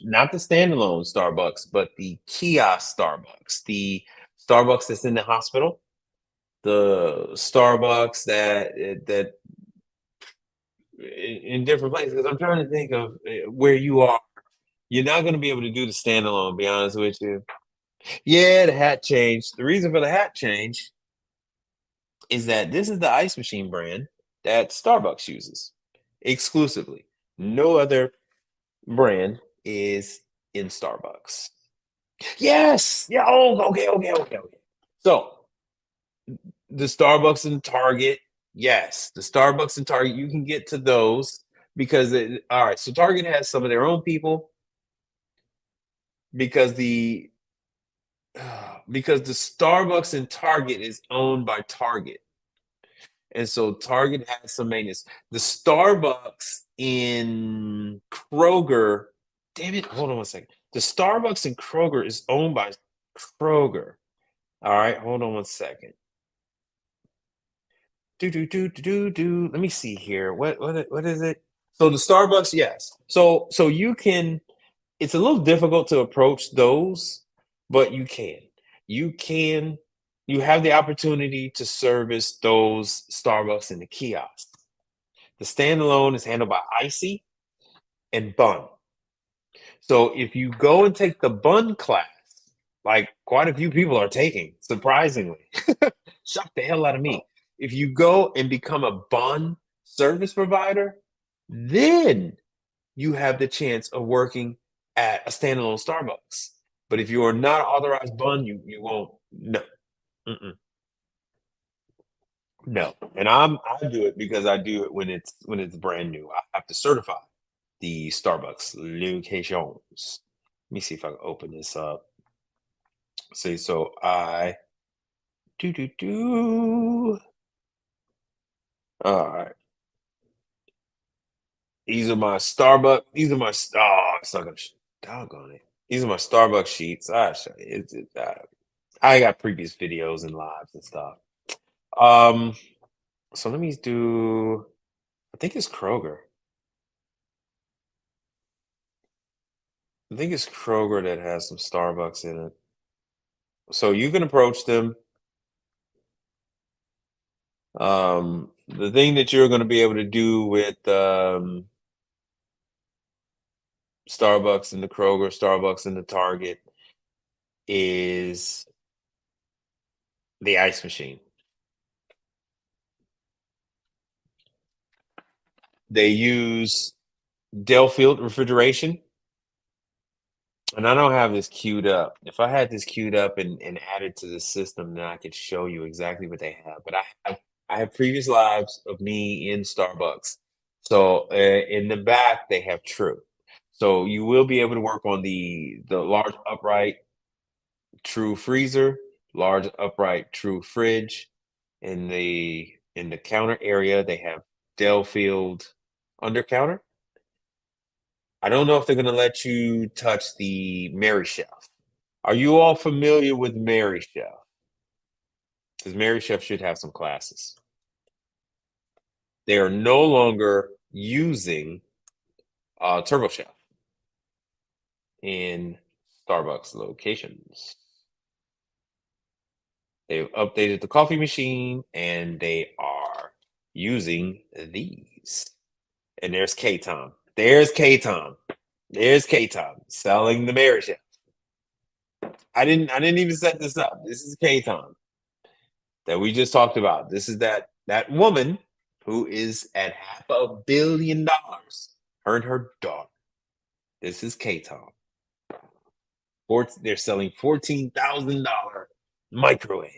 not the standalone Starbucks, but the kiosk Starbucks, the Starbucks that's in the hospital, the Starbucks that in different places. 'Cause I'm trying to think of where you are. You're not going to be able to do the standalone. Be honest with you. Yeah, the hat change. The reason for the hat change is that this is the ice machine brand that Starbucks uses exclusively. No other brand is in Starbucks. Yes. Yeah. Oh, okay. Okay. Okay. Okay. So the Starbucks and Target, yes, the Starbucks and Target, you can get to those because all right. So Target has some of their own people because the Starbucks and Target is owned by Target. And so Target has some maintenance. The Starbucks in Kroger, damn it, hold on one second. The Starbucks in Kroger is owned by Kroger. All right, hold on one second. Do. Let me see here. What is it? So the Starbucks, yes. So you can. It's a little difficult to approach those, but you can. You can. You have the opportunity to service those Starbucks in the kiosk. The standalone is handled by Icy and Bun. So if you go and take the Bun class, like quite a few people are taking, surprisingly, shocked the hell out of me. If you go and become a Bun service provider, then you have the chance of working at a standalone Starbucks. But if you are not authorized Bun, you won't. No, mm-mm, no. And I do it because I do it when it's brand new. I have to certify the Starbucks locations. Let me see if I can open this up. See, so I do. All right. These are my Starbucks. These are my it's not gonna doggone it. These are my Starbucks sheets. I show you. I got previous videos and lives and stuff. Um, so let me do. I think it's Kroger. I think it's Kroger that has some Starbucks in it. So you can approach them. The thing that you're going to be able to do with Starbucks and the Kroger, Starbucks and the Target is the ice machine. They use Delfield refrigeration. And I don't have this queued up. If I had this queued up and added to the system, then I could show you exactly what they have. But I have previous lives of me in Starbucks. So in the back they have True. So you will be able to work on the large upright True freezer, large upright True fridge. In the counter area they have Delfield under counter. I don't know if they're going to let you touch the Mary Chef. Are you all familiar with Mary Chef? Because Mary Chef should have some classes. They are no longer using Turbo Chef in Starbucks locations. They've updated the coffee machine and they are using these. And there's K Tom. There's K Tom. There's K Tom selling the Mary Chef. I didn't even set this up. This is K Tom that we just talked about. This is that woman who is at $500 million. Her and her daughter. This is K Tom. They're selling $14,000 microwaves.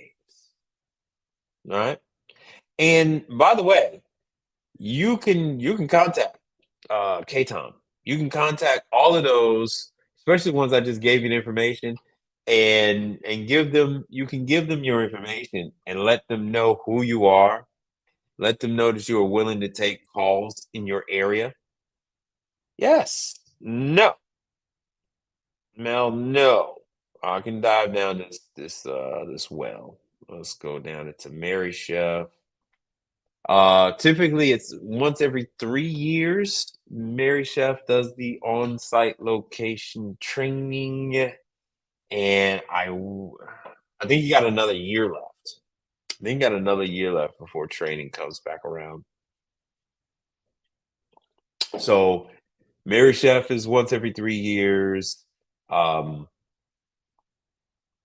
All right. And by the way, you can contact K Tom. You can contact all of those, especially ones I just gave you the information, and give them you can give them your information and let them know who you are. Let them know that you are willing to take calls in your area. Yes. No. Mel, no. I can dive down this well. Let's go down into Mary Chef. Typically it's once every 3 years. Mary Chef does the on-site location training, and I think you got another year left. I think you got another year left before training comes back around. So Mary Chef is once every 3 years. Um,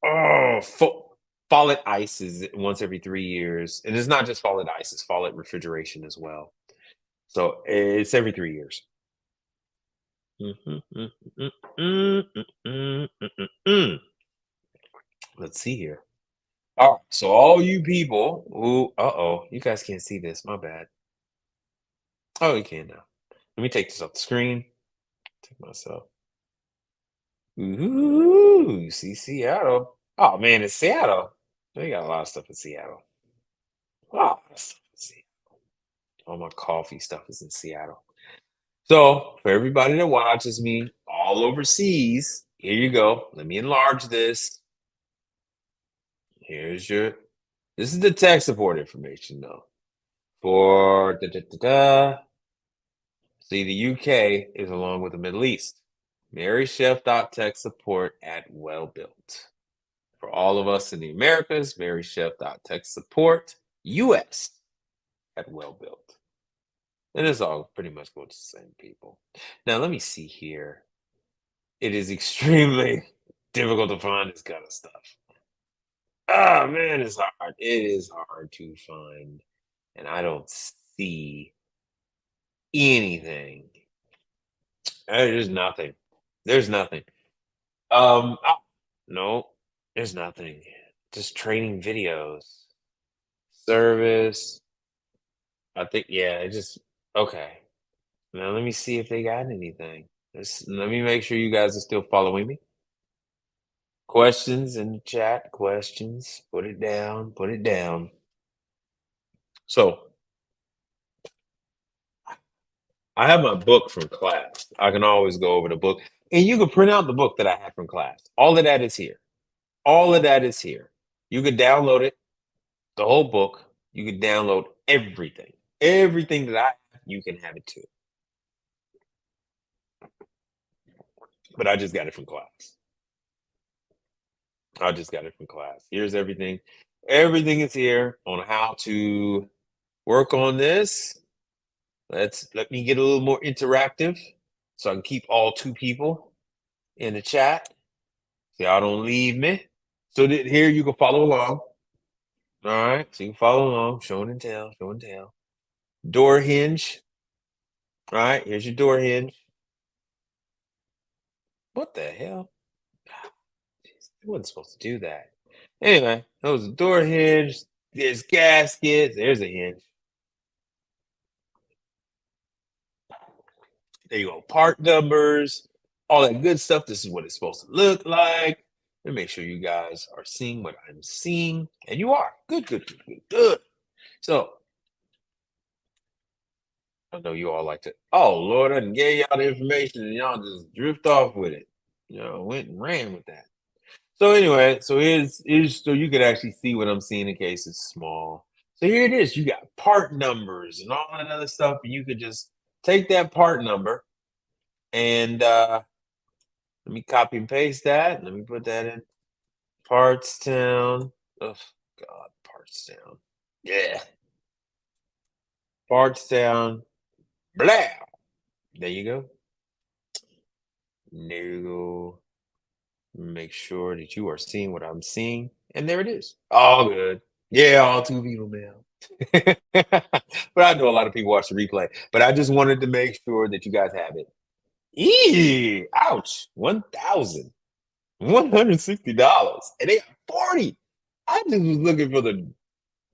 oh, Follett Ice is once every 3 years, and it's not just Follett Ice; it's Follett Refrigeration as well. So it's every 3 years. Mhm, mm, mm, mm, mm, mm, mm, mm, mm. Let's see here. All right, so all you people who, you guys can't see this. My bad. Oh, you can now. Let me take this off the screen. Take myself. Ooh, you see Seattle. Oh man, it's Seattle. They got a lot of stuff in Seattle. A lot of stuff in Seattle. All my coffee stuff is in Seattle. So for everybody that watches me all overseas, here you go. Let me enlarge this. Here's your. This is the tech support information though. For See, the UK is along with the Middle East. MaryChef.tech support at Well Built. For all of us in the Americas, MaryChef.tech support US at Well Built. And it's all pretty much going to the same people. Now, let me see here. It is extremely difficult to find this kind of stuff. Oh, man, it's hard. It is hard to find. And I don't see anything. There's nothing. There's nothing. No, there's nothing. Just training videos. Service. I think, yeah, it just, okay. Now let me see if they got anything. Let me make sure you guys are still following me. Questions in the chat. Questions. Put it down. Put it down. So I have my book from class. I can always go over the book, and you can print out the book that I had from class. All of that is here. All of that is here. You could download it, the whole book. You could download everything. Everything that I have, you can have it too. But I just got it from class. I just got it from class. Here's everything. Everything is here on how to work on this. Let me get a little more interactive so I can keep all two people in the chat. So y'all don't leave me. So that here you can follow along. All right. So you can follow along. Show and tell. Show and tell. Door hinge. All right. Here's your door hinge. What the hell? I wasn't supposed to do that. Anyway, that was a door hinge. There's gaskets. There's a hinge. There you go. Part numbers, all that good stuff. This is what it's supposed to look like. And make sure you guys are seeing what I'm seeing. And you are. Good, good, good, good, good. So I know you all like to. Oh Lord, I done gave y'all the information and y'all just drift off with it. Went and ran with that. So anyway, so here's so you could actually see what I'm seeing in case it's small. So here it is. You got part numbers and all that other stuff, and you could just take that part number and let me copy and paste that. Let me put that in Partstown. Oh God, Partstown. Yeah, Partstown. Blah. There you go. There you go. Make sure that you are seeing what I'm seeing. And there it is. All good. Yeah, all two people, man. But I know a lot of people watch the replay. But I just wanted to make sure that you guys have it. Ouch. $1,160. And they got 40. I just was looking for the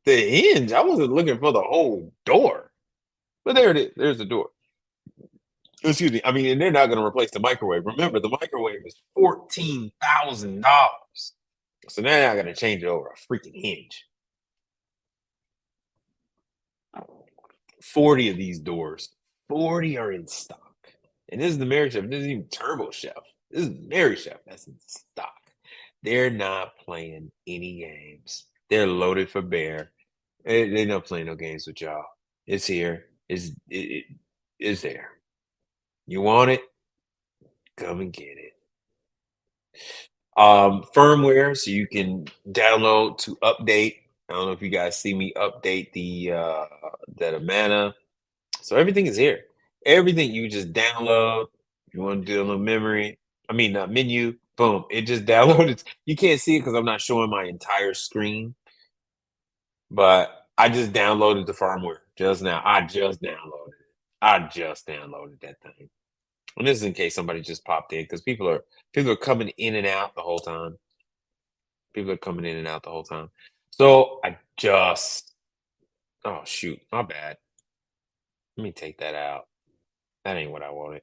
hinge. I wasn't looking for the whole door. But there it is. There's the door. Excuse me. I mean, and they're not going to replace the microwave. Remember, the microwave is $14,000. So now they're not going to change it over a freaking hinge. 40 of these doors. 40 are in stock. And this is the Mary Chef. This isn't even Turbo Chef. This is Mary Chef. That's in stock. They're not playing any games. They're loaded for bear. They're not playing no games with y'all. It's here. It's there. You want it? Come and get it. Firmware, so you can download to update. I don't know if you guys see me update the Amana. So everything is here. Everything you just download. If you want to do a little memory, menu, boom, it just downloaded. You can't see it because I'm not showing my entire screen, but I just downloaded the firmware just now. I just downloaded it. I just downloaded that thing. And this is in case somebody just popped in because people are coming in and out the whole time. People are coming in and out the whole time. So oh shoot, my bad. Let me take that out. That ain't what I wanted.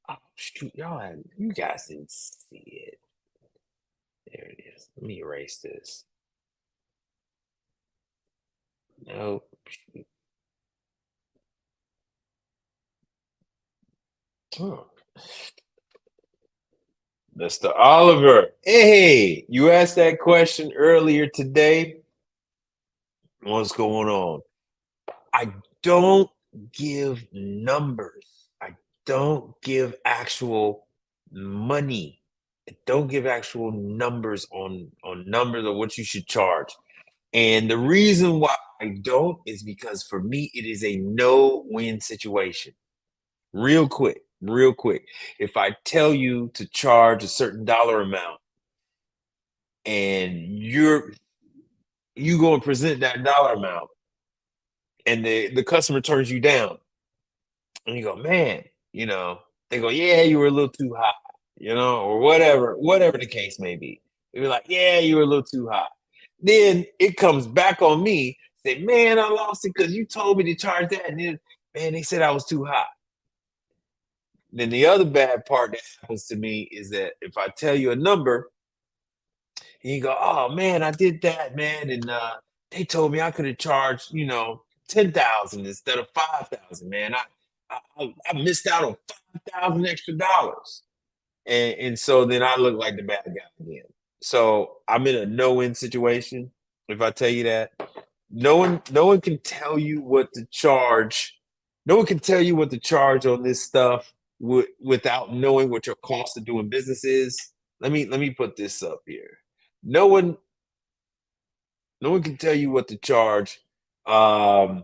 Oh shoot, you guys didn't see it. There it is. Let me erase this. Nope. Shoot. Oh. Mr. Oliver. Hey, you asked that question earlier today. What's going on? I don't give numbers. I don't give actual money. I don't give actual numbers on numbers of what you should charge. And the reason why I don't is because for me it is a no-win situation. Real quick. If I tell you to charge a certain dollar amount and you go and present that dollar amount and the customer turns you down and you go, man, they go, yeah, you were a little too high, or whatever the case may be. You're like, yeah, you were a little too high. Then it comes back on me, say, man, I lost it because you told me to charge that. And then, man, they said I was too high. Then the other bad part that happens to me is that if I tell you a number and you go, oh man, I did that, man. And they told me I could have charged, 10,000 instead of 5,000, man. I missed out on 5,000 extra dollars. And so then I look like the bad guy again. So I'm in a no-win situation. If I tell you that, no one can tell you what to charge. No one can tell you what to charge on this stuff without knowing what your cost of doing business is. Let me put this up here. No one no one can tell you what to charge. Um,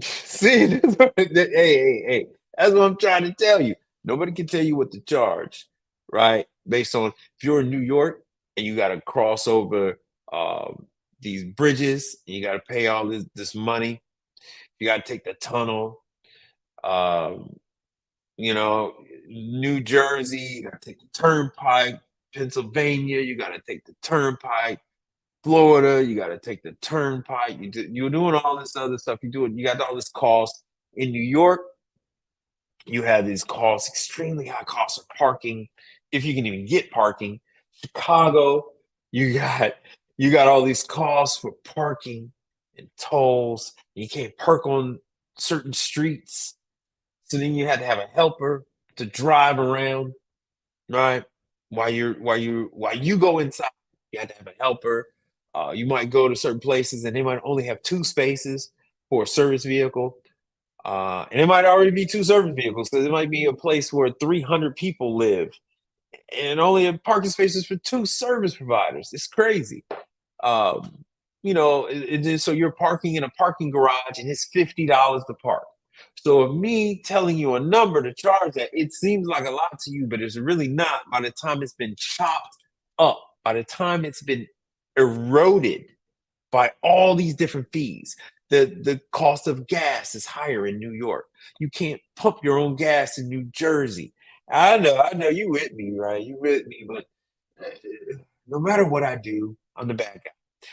See, hey, that's what I'm trying to tell you. Nobody can tell you what to charge, right? Based on if you're in New York and you got to cross over these bridges, and you got to pay all this money. You got to take the tunnel. Um, New Jersey, you got to take the turnpike. Pennsylvania, you got to take the turnpike. Florida, you got to take the turnpike. You're doing all this other stuff. You got all this cost. In New York, you have these costs, extremely high costs of parking, if you can even get parking. Chicago, you got you got all these costs for parking and tolls. You can't park on certain streets. So then you had to have a helper to drive around, right? While you go inside, you have to have a helper. You might go to certain places and they might only have two spaces for a service vehicle. And it might already be two service vehicles because it might be a place where 300 people live and only have parking spaces for two service providers. It's crazy. Um, so you're parking in a parking garage and it's $50 to park. So of me telling you a number to charge that, it seems like a lot to you, but it's really not by the time it's been chopped up, by the time it's been eroded by all these different fees. The cost of gas is higher in New York. You can't pump your own gas in New Jersey. I know you with me, right? You with me, but uh, no matter what I do, I'm the bad guy.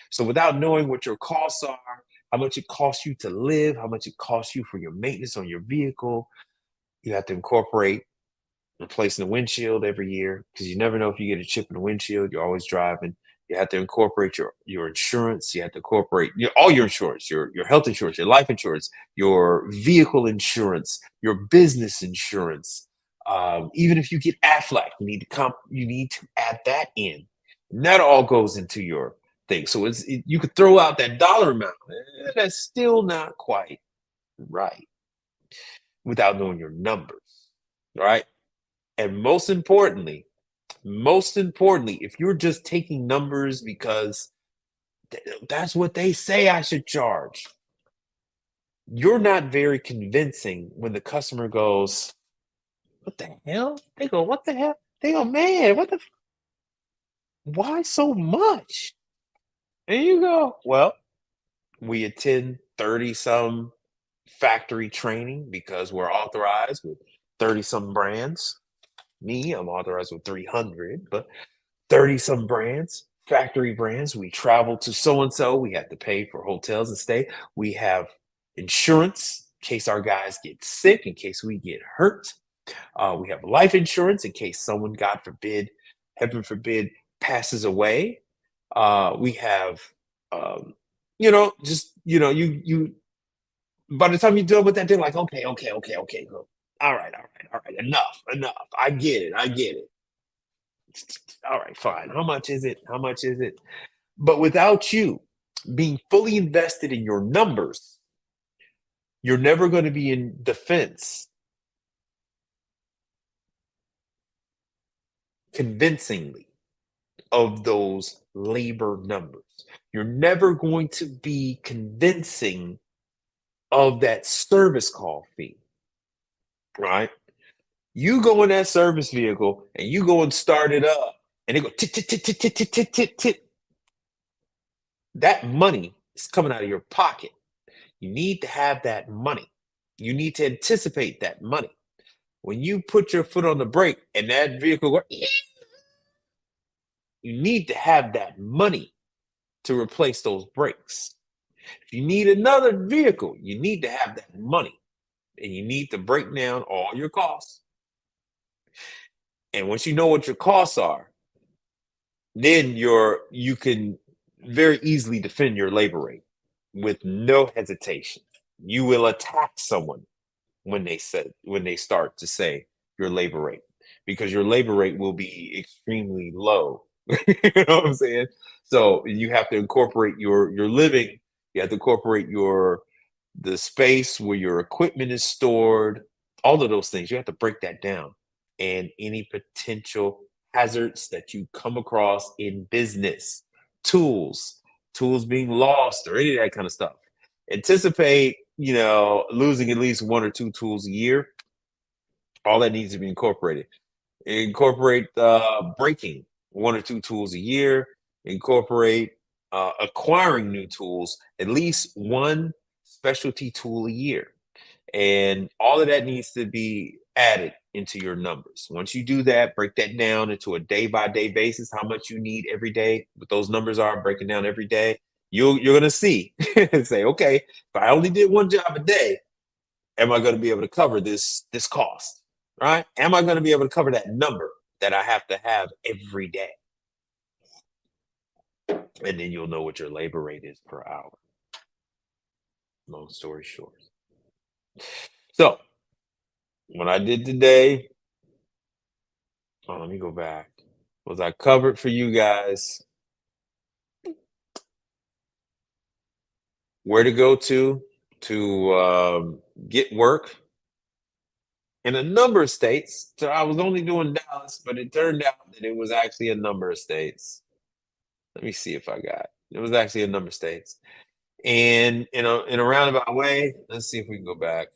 So without knowing what your costs are, how much it costs you to live, how much it costs you for your maintenance on your vehicle, you have to incorporate replacing the windshield every year because you never know if you get a chip in the windshield. You're always driving. You have to incorporate your insurance. You have to incorporate all your insurance, your health insurance, your life insurance, your vehicle insurance, your business insurance. Even if you get Aflac, you need to add that in. And that all goes into your thing. So you could throw out that dollar amount. That's still not quite right without knowing your numbers. Right. And most importantly, if you're just taking numbers because that's what they say I should charge, you're not very convincing when the customer goes, "What the hell?" They go, "What the hell?" They go, "Man, why so much?" And you go, "Well, we attend 30 some factory training because we're authorized with 30 some brands. Me, I'm authorized with 300, but 30 some brands, factory brands. We travel to so and so. We have to pay for hotels and stay. We have insurance in case our guys get sick, in case we get hurt. We have life insurance in case someone, God forbid, heaven forbid, passes away. We have, um, you. By the time you're done with that, they're like, okay, go. All right, enough. I get it. All right, fine. How much is it? How much is it? But without you being fully invested in your numbers, you're never going to be in defense convincingly of those labor numbers. You're never going to be convincing of that service call fee, right? You go in that service vehicle and you go and start it up and they go tit, tit, tit, tit, tit, tit, tit, tit, tit. That money is coming out of your pocket. You need to have that money. You need to anticipate that money. When you put your foot on the brake and that vehicle goes, you need to have that money to replace those brakes. If you need another vehicle, you need to have that money and you need to break down all your costs. And once you know what your costs are, then you can very easily defend your labor rate with no hesitation. You will attack someone when they start to say your labor rate, because your labor rate will be extremely low. You know what I'm saying? So you have to incorporate your living. You have to incorporate your the space where your equipment is stored, all of those things. You have to break that down. And any potential hazards that you come across in business, tools, tools being lost, or any of that kind of stuff. Anticipate, losing at least one or two tools a year. All that needs to be incorporated. Incorporate breaking one or two tools a year. Incorporate acquiring new tools, at least one specialty tool a year. And all of that needs to be added into your numbers. Once you do that, break that down into a day by day basis, how much you need every day, what those numbers are, breaking down every day. You're gonna see and say, okay, if I only did one job a day, am I gonna be able to cover this cost? Right? Am I gonna be able to cover that number that I have to have every day? And then you'll know what your labor rate is per hour. Long story short. So what I did today, oh, let me go back. Was I covered for you guys where to go to get work in a number of states. So I was only doing Dallas, but it turned out that it was actually a number of states. Let me see if I got it was actually a number of states. And in a roundabout way, let's see if we can go back.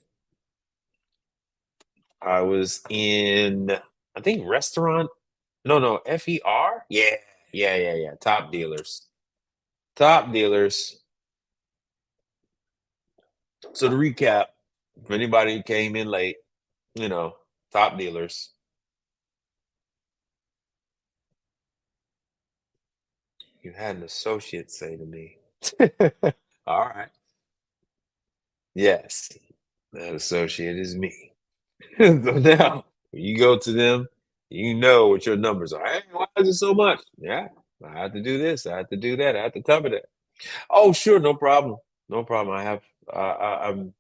I was in, I think, restaurant. No, FER. Yeah. Top dealers. Top dealers. So to recap, if anybody came in late, you know, top dealers. You had an associate say to me. All right. Yes, that associate is me. So now, when you go to them, you know what your numbers are. Hey, why is it so much? Yeah, I have to do this. I have to do that. I have to cover that. Oh, sure, no problem. No problem. I'm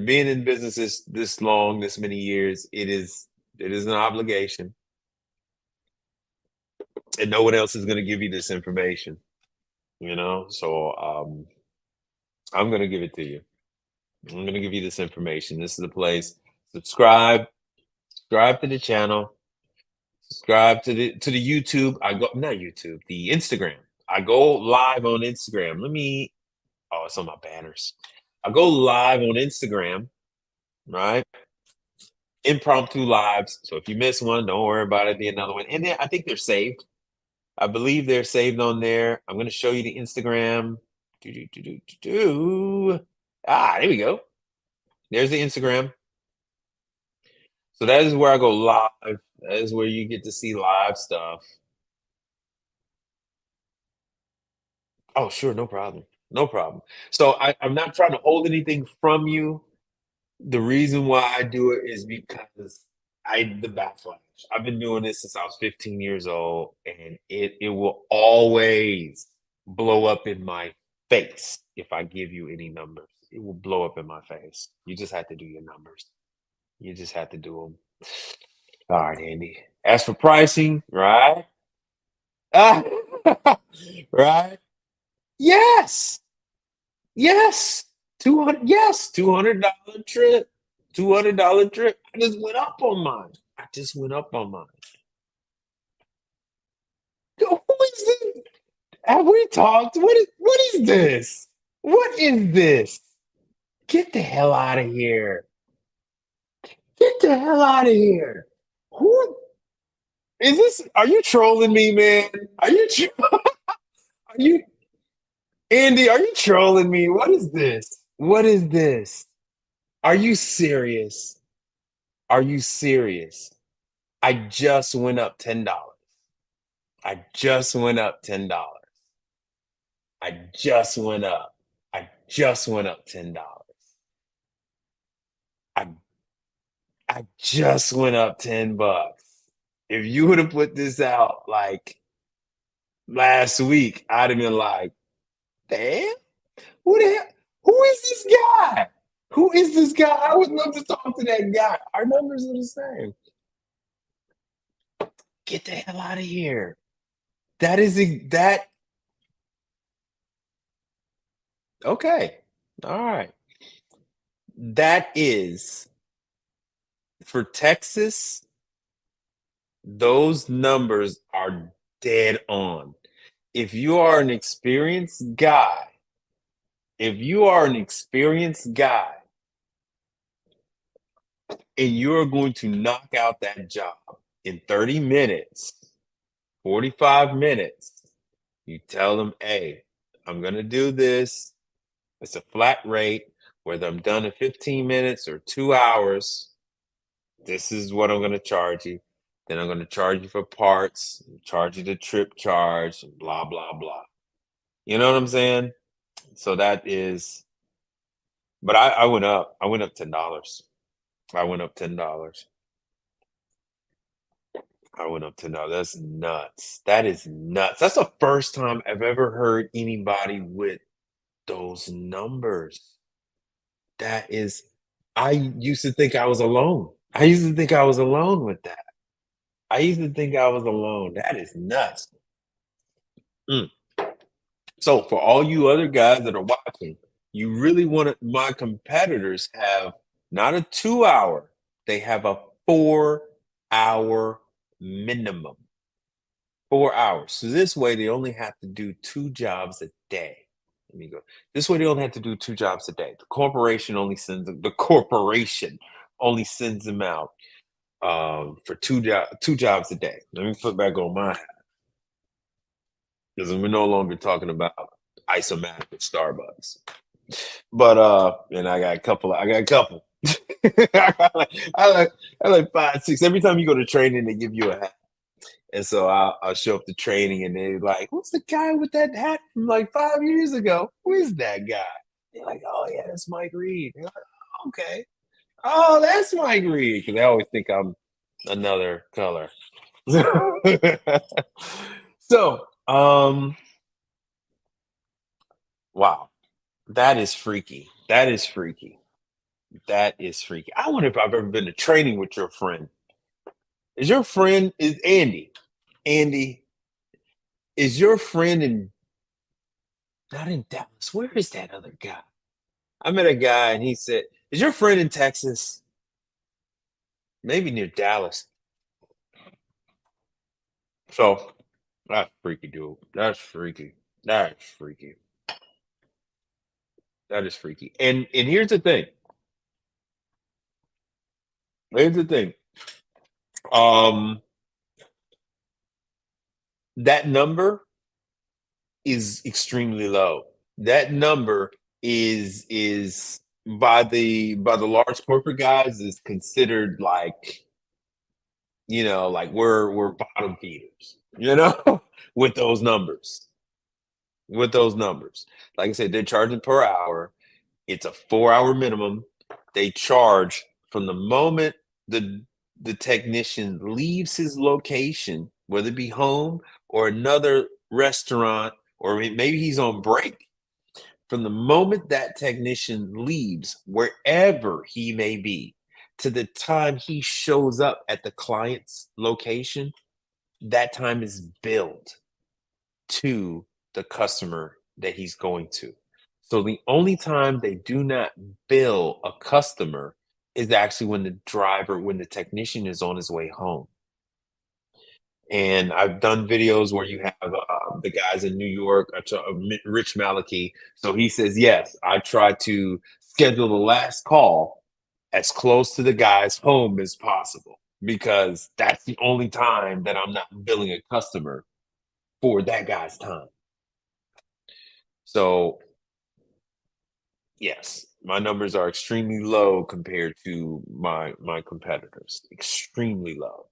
being in business this long, this many years. It is an obligation, and no one else is going to give you this information. So I'm going to give it to you. I'm going to give you this information. This is the place. Subscribe. Subscribe to the channel. Subscribe to the YouTube. I go not YouTube, the Instagram. I go live on Instagram. Oh, it's on my banners. I go live on Instagram, right? Impromptu lives. So if you miss one, don't worry about it. Be another one. And then I think they're saved. I believe they're saved on there. I'm going to show you the Instagram. Do, do, do, do, do, do. There we go. There's the Instagram. So that is where I go live. That is where you get to see live stuff. Oh, sure, no problem. No problem. So I'm not trying to hold anything from you. The reason why I do it is because the backlash. I've been doing this since I was 15 years old, and it will always blow up in my face if I give you any numbers. It will blow up in my face. You just have to do your numbers. You just have to do them. All right, Andy. As for pricing, right? Ah, right? Yes. Yes. 200. Yes. $200 trip. $200 trip. I just went up on mine. I just went up on mine. Who is this? Have we talked? What is this? What is this? Get the hell out of here. Get the hell out of here. Who is this? Are you trolling me, man? Are you Andy, are you trolling me? What is this? What is this? Are you serious? Are you serious? I just went up $10. I just went up $10. I just went up. I just went up $10. I I just went up $10. If you would have put this out like last week, I'd have been like, damn, who the hell? Who is this guy? Who is this guy? I would love to talk to that guy. Our numbers are the same. Get the hell out of here. That is that. Okay. All right. That is for Texas. Those numbers are dead on. If you are an experienced guy, if you are an experienced guy and you're going to knock out that job in 30 minutes, 45 minutes, you tell them, hey, I'm going to do this. It's a flat rate, whether I'm done in 15 minutes or 2 hours. This is what I'm going to charge you. Then I'm going to charge you for parts, charge you the trip charge, and blah, blah, blah. You know what I'm saying? So that is, but I went up. I went up $10. I went up $10. I went up $10. That's nuts. That is nuts. That's the first time I've ever heard anybody with those numbers. That is, I used to think I was alone. I used to think I was alone with that. I used to think I was alone. That is nuts. Mm. So for all you other guys that are watching, you really want to, my competitors have not a 2 hour, they have a 4 hour minimum. 4 hours. So this way they only have to do two jobs a day. Let me go. This way they only have to do two jobs a day. The corporation only sends them out for two jobs a day. Let me put back on my hat because we're no longer talking about isomatic at Starbucks. But and I got a couple. I like 5, 6. Every time you go to training, they give you a hat. And so I'll show up to training and they're like, who's the guy with that hat from like 5 years ago? Who is that guy? They're like, oh yeah, that's Mikepreed. Like, oh, okay. Oh, that's Mikepreed. Because they always think I'm another color. So, wow. That is freaky. That is freaky. That is freaky. I wonder if I've ever been to training with your friend. Is your friend is Andy? Andy, is your friend in not in Dallas? Where is that other guy? I met a guy and he said, "Is your friend in Texas? Maybe near Dallas." So that's freaky, dude. That's freaky. That is freaky. That is freaky. And here's the thing. Here's the thing. Um, that number is extremely low. That number is by the large corporate guys is considered like like we're bottom feeders, with those numbers. With those numbers. Like I said, they're charging per hour. It's a 4 hour minimum. They charge from the moment the technician leaves his location, whether it be home or another restaurant, or maybe he's on break. From the moment that technician leaves, wherever he may be, to the time he shows up at the client's location, that time is billed to the customer that he's going to. So the only time they do not bill a customer is actually when the technician is on his way home. And I've done videos where you have the guys in New York, Rich Maliki. So he says, yes, I try to schedule the last call as close to the guy's home as possible because that's the only time that I'm not billing a customer for that guy's time. So, yes, my numbers are extremely low compared to my competitors. Extremely low.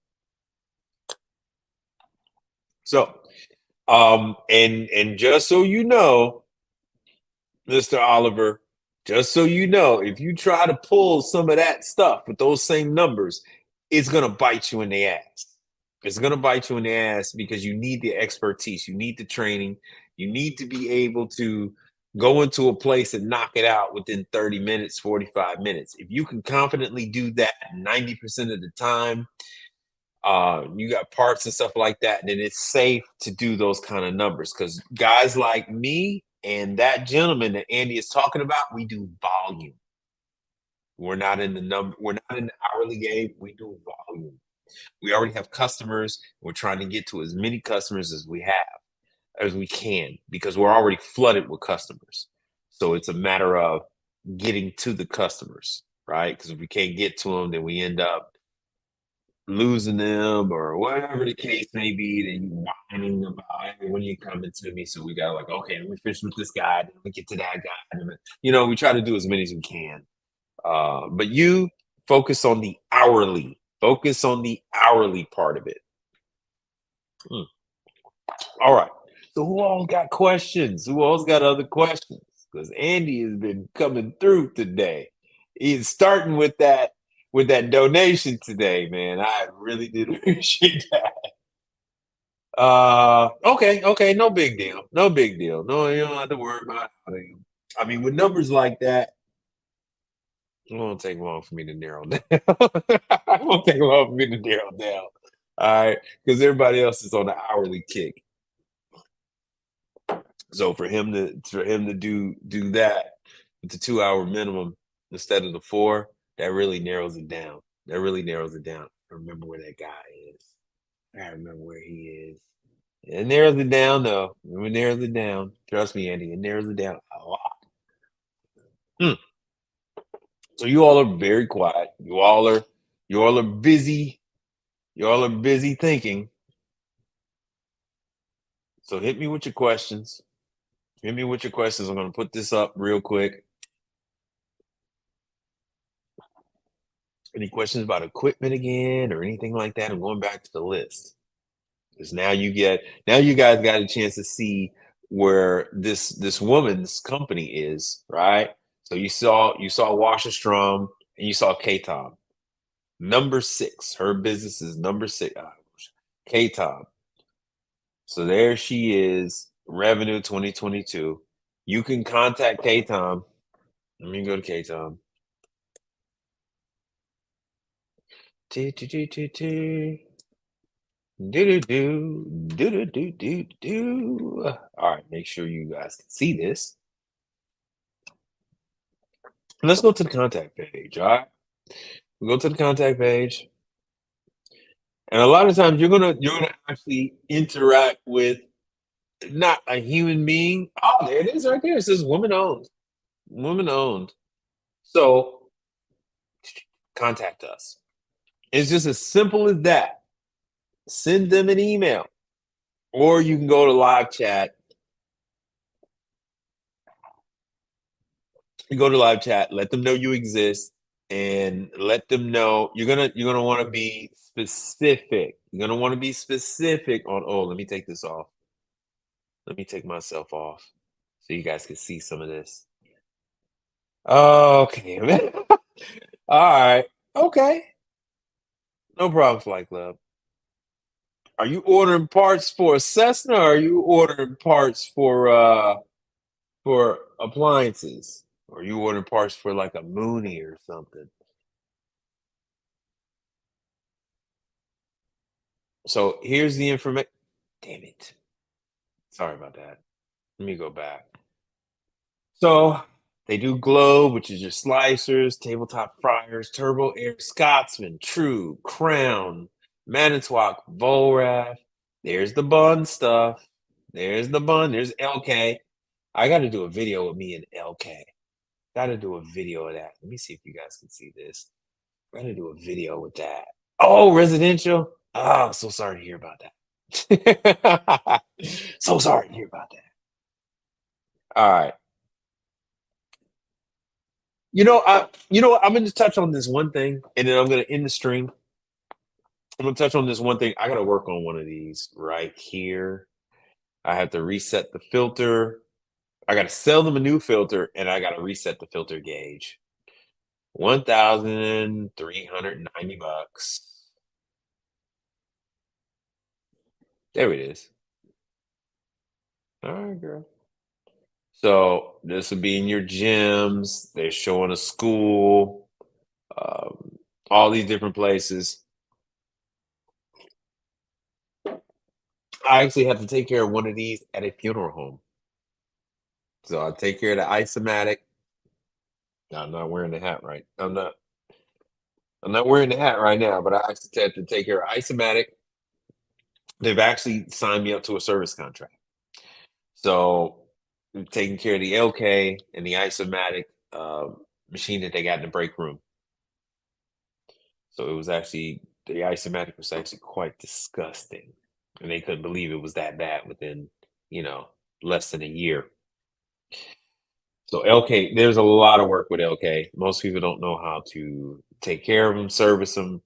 So, and just so you know, Mr. Oliver, just so you know, if you try to pull some of that stuff with those same numbers, it's gonna bite you in the ass. It's gonna bite you in the ass because you need the expertise, you need the training, you need to be able to go into a place and knock it out within 30 minutes, 45 minutes. If you can confidently do that 90% of the time, you got parts and stuff like that, then it's safe to do those kind of numbers. Because guys like me and that gentleman that Andy is talking about, we do volume. We're not in the number, we're not in the hourly game, we do volume. We already have customers. We're trying to get to as many customers as we have, as we can, because we're already flooded with customers. So it's a matter of getting to the customers, right? Because if we can't get to them, then we end up losing them or whatever the case may be. Then you whining about, "Hey, when are you coming to me?" So we got like, okay, let me finish with this guy, then we get to that guy. And then, we try to do as many as we can. But you focus on the hourly. Focus on the hourly part of it. Hmm. All right. So who all got questions? Who all's got other questions? Because Andy has been coming through today. He's starting with that donation today, man. I really did appreciate that. Okay, no big deal. No big deal. No, you don't have to worry about it. I mean, with numbers like that, it won't take long for me to narrow down. It won't take long for me to narrow down. All right, because everybody else is on the hourly kick. So for him to do that with the 2 hour minimum instead of the four, that really narrows it down. That really narrows it down. I remember where that guy is. I remember where he is. It narrows it down though. It narrows it down. Trust me, Andy. It narrows it down a lot. Hmm. So you all are very quiet. You all are busy. You all are busy thinking. So hit me with your questions. Hit me with your questions. I'm gonna put this up real quick. Any questions about equipment again or anything like that? I'm going back to the list. Because now you guys got a chance to see where this woman's company is, right? So you saw Wasserstrom and you saw K-Tom. Number 6. Her business is number 6. K-Tom. So there she is, revenue 2022. You can contact K-Tom. Let me go to K-Tom. Do do do do do do do do. All right, make sure you guys can see this. Let's go to the contact page. All right, we go to the contact page, and a lot of times you're gonna actually interact with not a human being. Oh, there it is, right there. It says woman owned. Woman owned. So contact us. It's just as simple as that. Send them an email, or you can go to live chat. You go to live chat, let them know you exist, and let them know you're gonna want to be specific. You're gonna want to be specific on, oh, let me take this off. Let me take myself off so you guys can see some of this. Okay. All right. Okay. No problem, Flight Club. Are you ordering parts for a Cessna or are you ordering parts for appliances? Or are you ordering parts for like a Mooney or something? So here's the information. Damn it. Sorry about that. Let me go back. So they do Globe, which is your slicers, tabletop fryers, Turbo Air, Scotsman, True, Crown, Manitowoc, Volrath. There's the bun stuff. There's the bun. There's LK. I got to do a video with me and LK. Got to do a video of that. Let me see if you guys can see this. Got to do a video with that. Oh, residential. Oh, so sorry to hear about that. So sorry to hear about that. All right. I'm going to touch on this one thing, and then I'm going to end the stream. I'm going to touch on this one thing. I got to work on one of these right here. I have to reset the filter. I got to sell them a new filter, and I got to reset the filter gauge. $1,390. There it is. All right, girl. So this would be in your gyms. They're showing a school, um, all these different places. I actually have to take care of one of these at a funeral home. So I take care of the isomatic. I'm not wearing the hat right. I'm not wearing the hat right now, but I actually have to take care of isomatic. They've actually signed me up to a service contract. So I'm taking care of the LK and the isomatic machine that they got in the break room. So it was actually the isomatic was actually quite disgusting. And they couldn't believe it was that bad within, you know, less than a year. So LK, there's a lot of work with LK. Most people don't know how to take care of them, service them,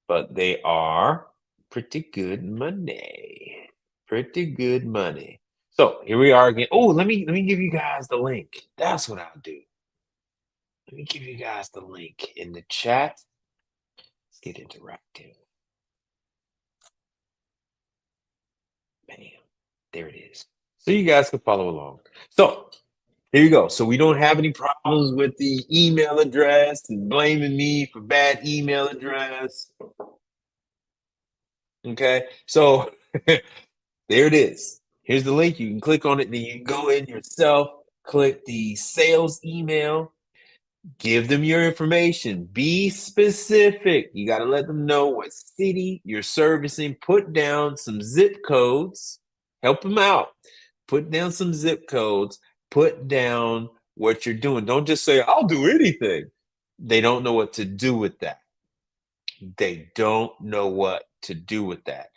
but they are pretty good money. Pretty good money. So here we are again. Oh, let me give you guys the link. That's what I'll do. Let me give you guys the link in the chat. Let's get interactive. Bam. There it is. So you guys can follow along. So here you go. So we don't have any problems with the email address and blaming me for bad email address. Okay. So there it is. Here's the link. You can click on it. Then you can go in yourself, click the sales email, give them your information. Be specific. You got to let them know what city you're servicing. Put down some zip codes. Help them out. Put down some zip codes. Put down what you're doing. Don't just say, I'll do anything. They don't know what to do with that. They don't know what to do with that.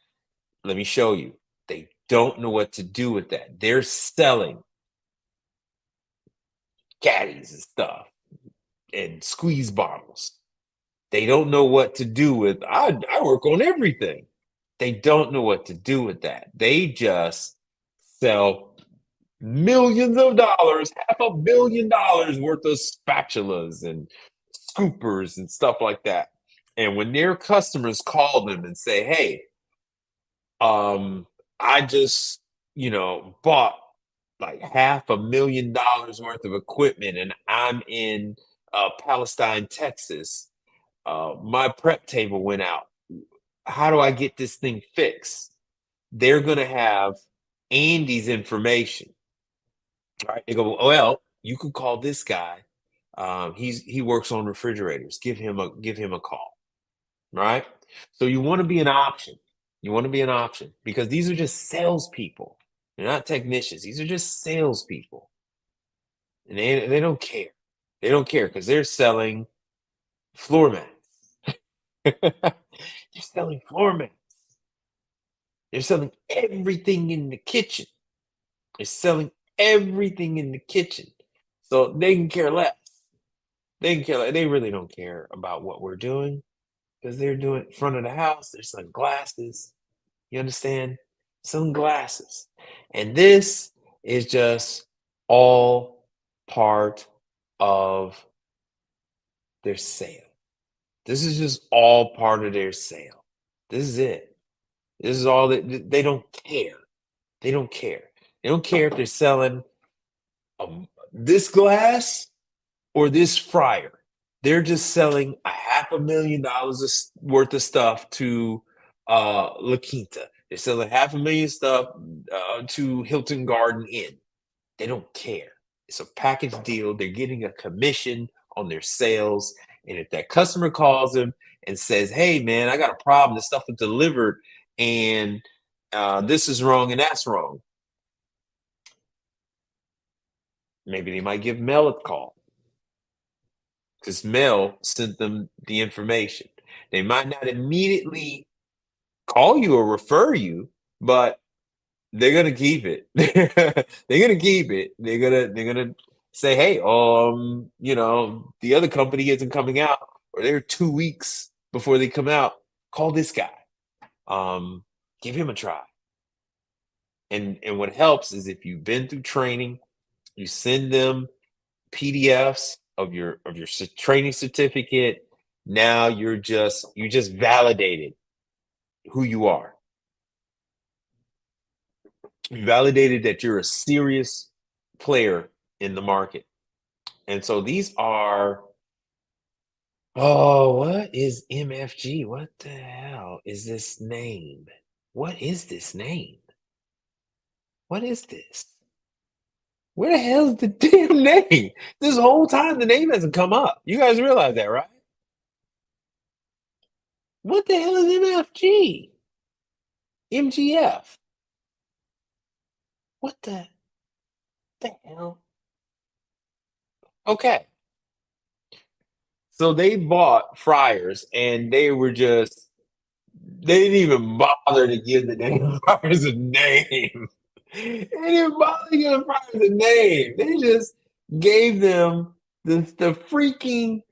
Let me show you. They don't know what to do with that. They're selling caddies and stuff and squeeze bottles. They don't know what to do with. I work on everything. They don't know what to do with that. They just sell millions of dollars, $500 million worth of spatulas and scoopers and stuff like that. And when their customers call them and say, "Hey, I just, bought like $500,000 worth of equipment, and I'm in Palestine, Texas. My prep table went out. How do I get this thing fixed?" They're going to have Andy's information. Right? They go, well, you could call this guy. He works on refrigerators. Give him a call. Right? So you want to be an option. You want to be an option because these are just salespeople. They're not technicians. These are just salespeople, and they don't care. They don't care because they're selling floor mats. They're selling floor mats. They're selling everything in the kitchen. They're selling everything in the kitchen. So they can care less. They can care less. They really don't care about what we're doing because they're doing front of the house. They're selling glasses. You understand? Selling glasses. And this is just all part of their sale. This is just all part of their sale. This is it. This is all that they don't care. They don't care. They don't care if they're selling this glass or this fryer. They're just selling $500,000 worth of stuff to La Quinta. They're selling $500,000 stuff to Hilton Garden Inn. They don't care. It's a package deal. They're getting a commission on their sales. And if that customer calls them and says, "Hey, man, I got a problem. This stuff was delivered and this is wrong and that's wrong," maybe they might give Mel a call because Mel sent them the information. They might not immediately call you or refer you, but they're gonna keep it. They're gonna keep it. They're gonna say, "Hey, the other company isn't coming out, or they're 2 weeks before they come out. Call this guy. Um, give him a try." And what helps is if you've been through training, you send them PDFs of your training certificate. Now you just validated who you are. You validated that you're a serious player in the market. And so these are, oh, what is MFG? What the hell is this name? What is this name? What is this? Where the hell is the damn name? This whole time the name hasn't come up. You guys realize that, right? What the hell is MFG? MGF? What the hell? Okay. So they bought fryers and they didn't even bother to give the damn fryers a name. They didn't bother to give the fryers a name. They just gave them the freaking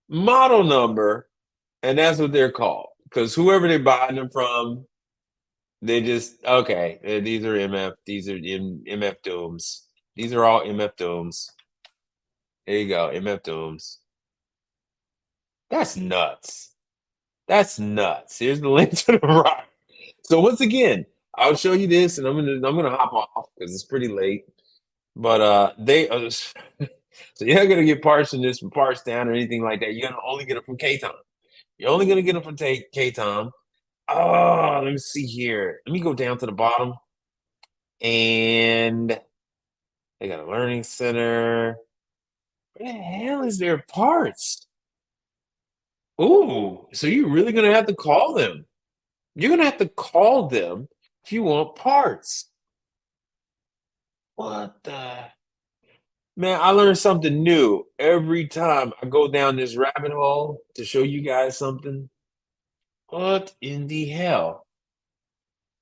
model number, and that's what they're called. Because whoever they're buying them from, they just okay. These are MF. These are MF Dooms. These are all MF Dooms. There you go, MF Dooms. That's nuts. That's nuts. Here's the link to the rock. So once again, I'll show you this, and I'm gonna hop off because it's pretty late. But they so you're not gonna get parts from this from Parts Down or anything like that. You're gonna only get it from K-Tom. You're only gonna get them from K-Tom. Oh, let me see here. Let me go down to the bottom, and they got a learning center. Where the hell is their parts? Ooh, so you're really gonna have to call them. You're gonna have to call them if you want parts. What the man? I learned something new every time I go down this rabbit hole to show you guys something. What in the hell?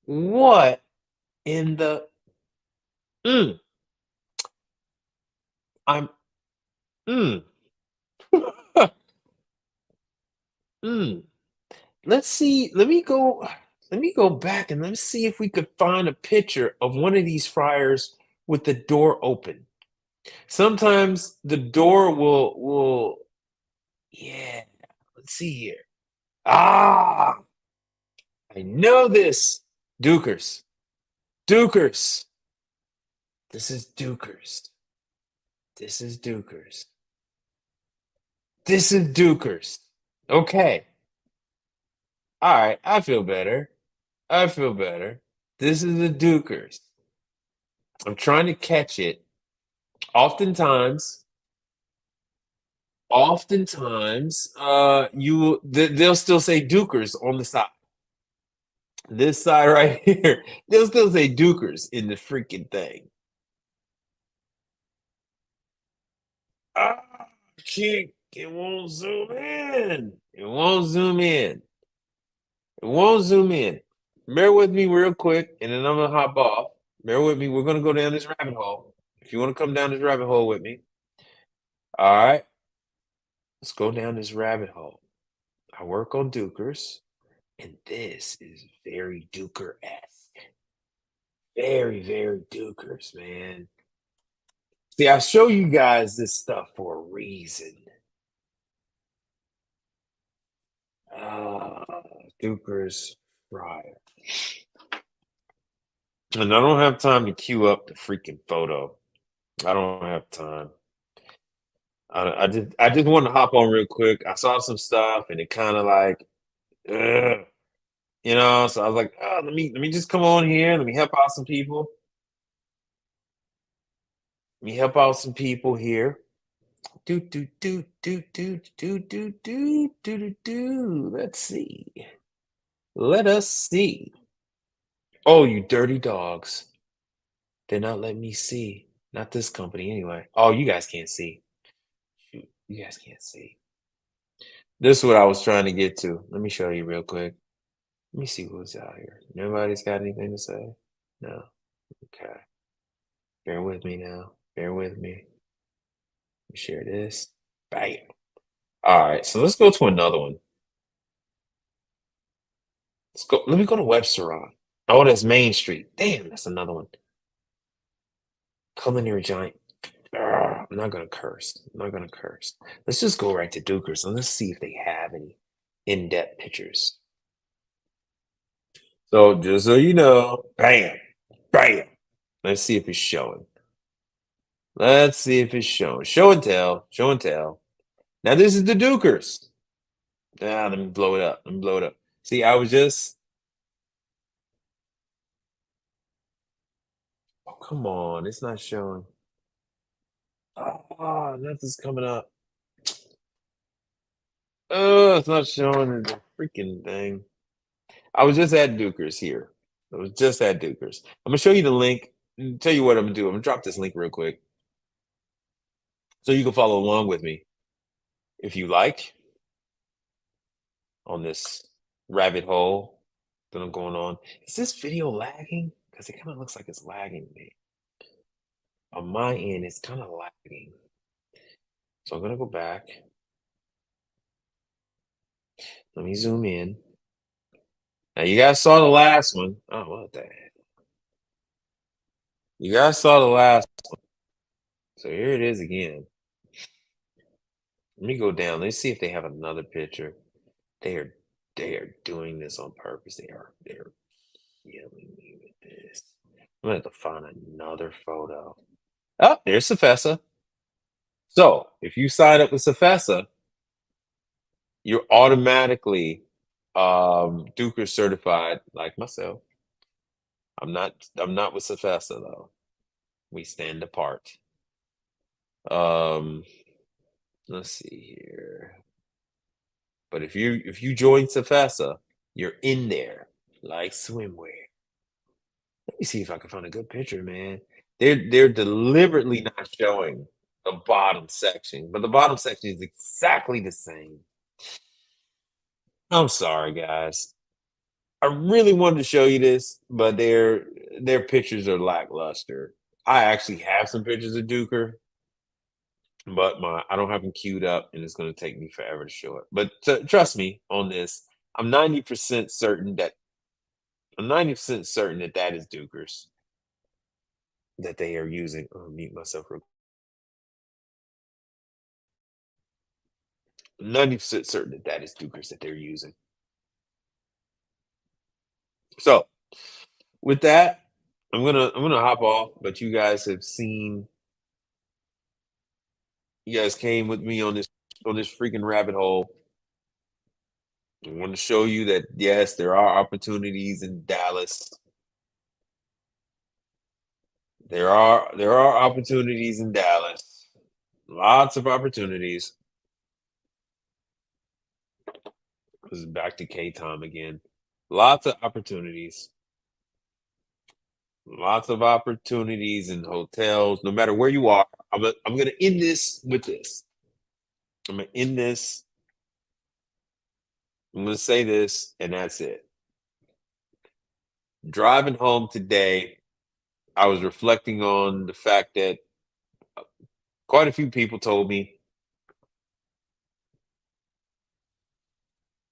What in the mm, I'm mm, mm. Let's see. Let me go back and let's see if we could find a picture of one of these fryers with the door open. Sometimes the door will yeah. Let's see here. Ah, I know this. Dukers. Dukers. This is Dukers. This is Dukers. This is Dukers. Okay. All right. I feel better. I feel better. This is the Dukers. I'm trying to catch it. Oftentimes, they'll still say Dukers on the side. This side right here, they'll still say Dukers in the freaking thing. Ah, kick. It won't zoom in. It won't zoom in. It won't zoom in. Bear with me real quick, and then I'm gonna hop off. Bear with me. We're gonna go down this rabbit hole. If you want to come down this rabbit hole with me, all right. Let's go down this rabbit hole. I work on Dukers, and this is very Duker-esque. Very, very Dukers, man. See, I show you guys this stuff for a reason. Uh, Dukers fryer. And I don't have time to queue up the freaking photo. I don't have time. I just wanted to hop on real quick. I saw some stuff and it kind of like, ugh, So I was like, oh, let me just come on here. Let me help out some people. Let me help out some people here. Do do do do do do do do do do do. Let's see. Let us see. Oh, you dirty dogs! They're not letting me see. Not this company anyway. Oh, you guys can't see. Shoot, you guys can't see. This is what I was trying to get to. Let me show you real quick. Let me see who's out here. Nobody's got anything to say? No. Okay. Bear with me now. Bear with me. Let me share this. Bam. All right. So let's go to another one. Let's go. Let me go to Websteron. Oh, that's Main Street. Damn, that's another one. Culinary Giant. I'm not gonna curse. I'm not gonna curse. Let's just go right to Dukers and let's see if they have any in-depth pictures. So just so you know, bam, bam. Let's see if it's showing. Let's see if it's showing. Show and tell. Show and tell. Now this is the Dukers. Ah, let me blow it up. Let me blow it up. See, I was just. Oh, come on. It's not showing. Oh, nothing's coming up. Oh, it's not showing the freaking thing. I was just at Dukers here. I was just at Dukers. I'm gonna show you the link. Tell you what I'm gonna do. I'm gonna drop this link real quick so you can follow along with me if you like on this rabbit hole that I'm going on. Is this video lagging? Because it kind of looks like it's lagging me. On my end, it's kind of lagging. So I'm gonna go back. Let me zoom in. Now you guys saw the last one. Oh, what the heck? You guys saw the last one. So here it is again. Let me go down. Let's see if they have another picture. They are they are doing this on purpose. They're killing me with this. I'm gonna have to find another photo. Oh, there's Safessa. So if you sign up with Safessa, you're automatically Duker certified, like myself. I'm not with Safessa though. We stand apart. Um, let's see here. But if you join Safessa, you're in there like swimwear. Let me see if I can find a good picture, man. They're deliberately not showing the bottom section, but the bottom section is exactly the same. I'm sorry, guys. I really wanted to show you this, but their pictures are lackluster. I actually have some pictures of Duker, but my I don't have them queued up, and it's going to take me forever to show it. But trust me on this, I'm 90% certain that I'm 90% certain that that is Duker's that they are using. I'll mute myself real. 90% certain that that is Duker's that they're using. So with that, I'm gonna hop off. But you guys have seen. You guys came with me on this freaking rabbit hole. I want to show you that yes, there are opportunities in Dallas. There are opportunities in Dallas. Lots of opportunities. This is back to K time again. Lots of opportunities. Lots of opportunities in hotels, no matter where you are. I'm gonna end this with this. I'm gonna end this. I'm gonna say this, and that's it. Driving home today, I was reflecting on the fact that quite a few people told me,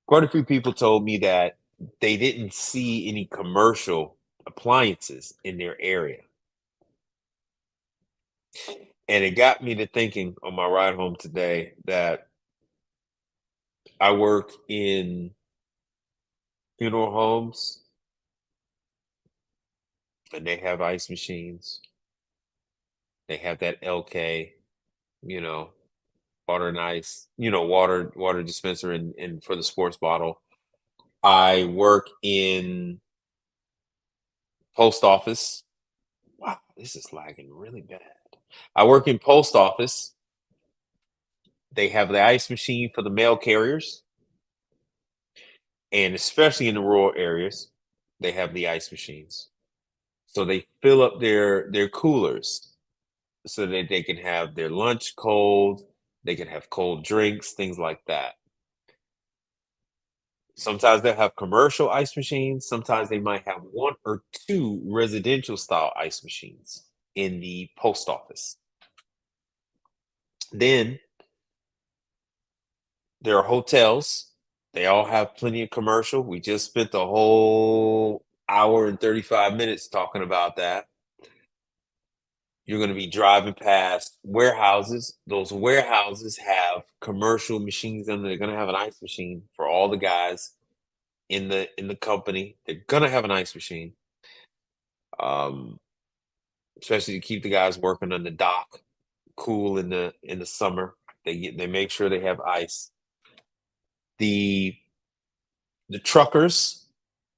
quite a few people told me that they didn't see any commercial appliances in their area. And it got me to thinking on my ride home today that I work in funeral homes and they have ice machines. They have that LK, you know, water and ice, water dispenser and for the sports bottle. I work in post office. Wow, this is lagging really bad. I work in post office. They have the ice machine for the mail carriers, and especially in the rural areas, they have the ice machines. So they fill up their coolers so that they can have their lunch cold, they can have cold drinks, things like that. Sometimes they'll have commercial ice machines. Sometimes they might have one or two residential style ice machines in the post office. Then there are hotels. They all have plenty of commercial. We just spent the whole hour and 35 minutes talking about that. You're going to be driving past warehouses. Those warehouses have commercial machines in them. They're going to have an ice machine for all the guys in the company. They're going to have an ice machine. Um, Especially to keep the guys working on the dock. cool in the summer. They make sure they have ice. The the truckers,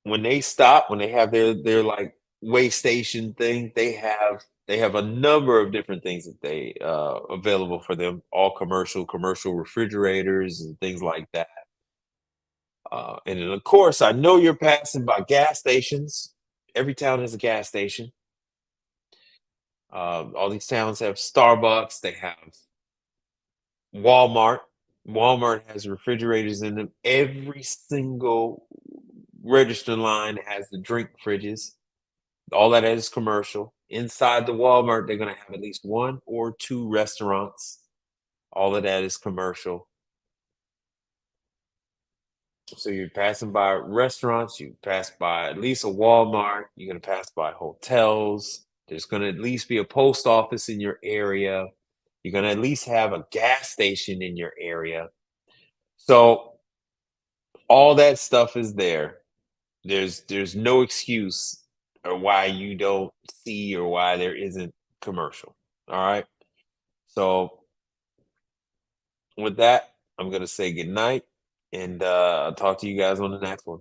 when they stop, when they have their like way station thing, they have a number of different things that they available for them, all commercial refrigerators and things like that. And then of course, I know you're passing by gas stations. Every town has a gas station. All these towns have Starbucks. They have Walmart. Walmart has refrigerators in them. Every single register line has the drink fridges. All that is commercial. Inside the Walmart, they're going to have at least one or two restaurants. All of that is commercial. So you're passing by restaurants, you pass by at least a Walmart, you're going to pass by hotels. There's going to at least be a post office in your area. You're going to at least have a gas station in your area. So all that stuff is there. There's no excuse or why you don't see or why there isn't commercial. All right. So with that, I'm gonna say good night and I'll talk to you guys on the next one.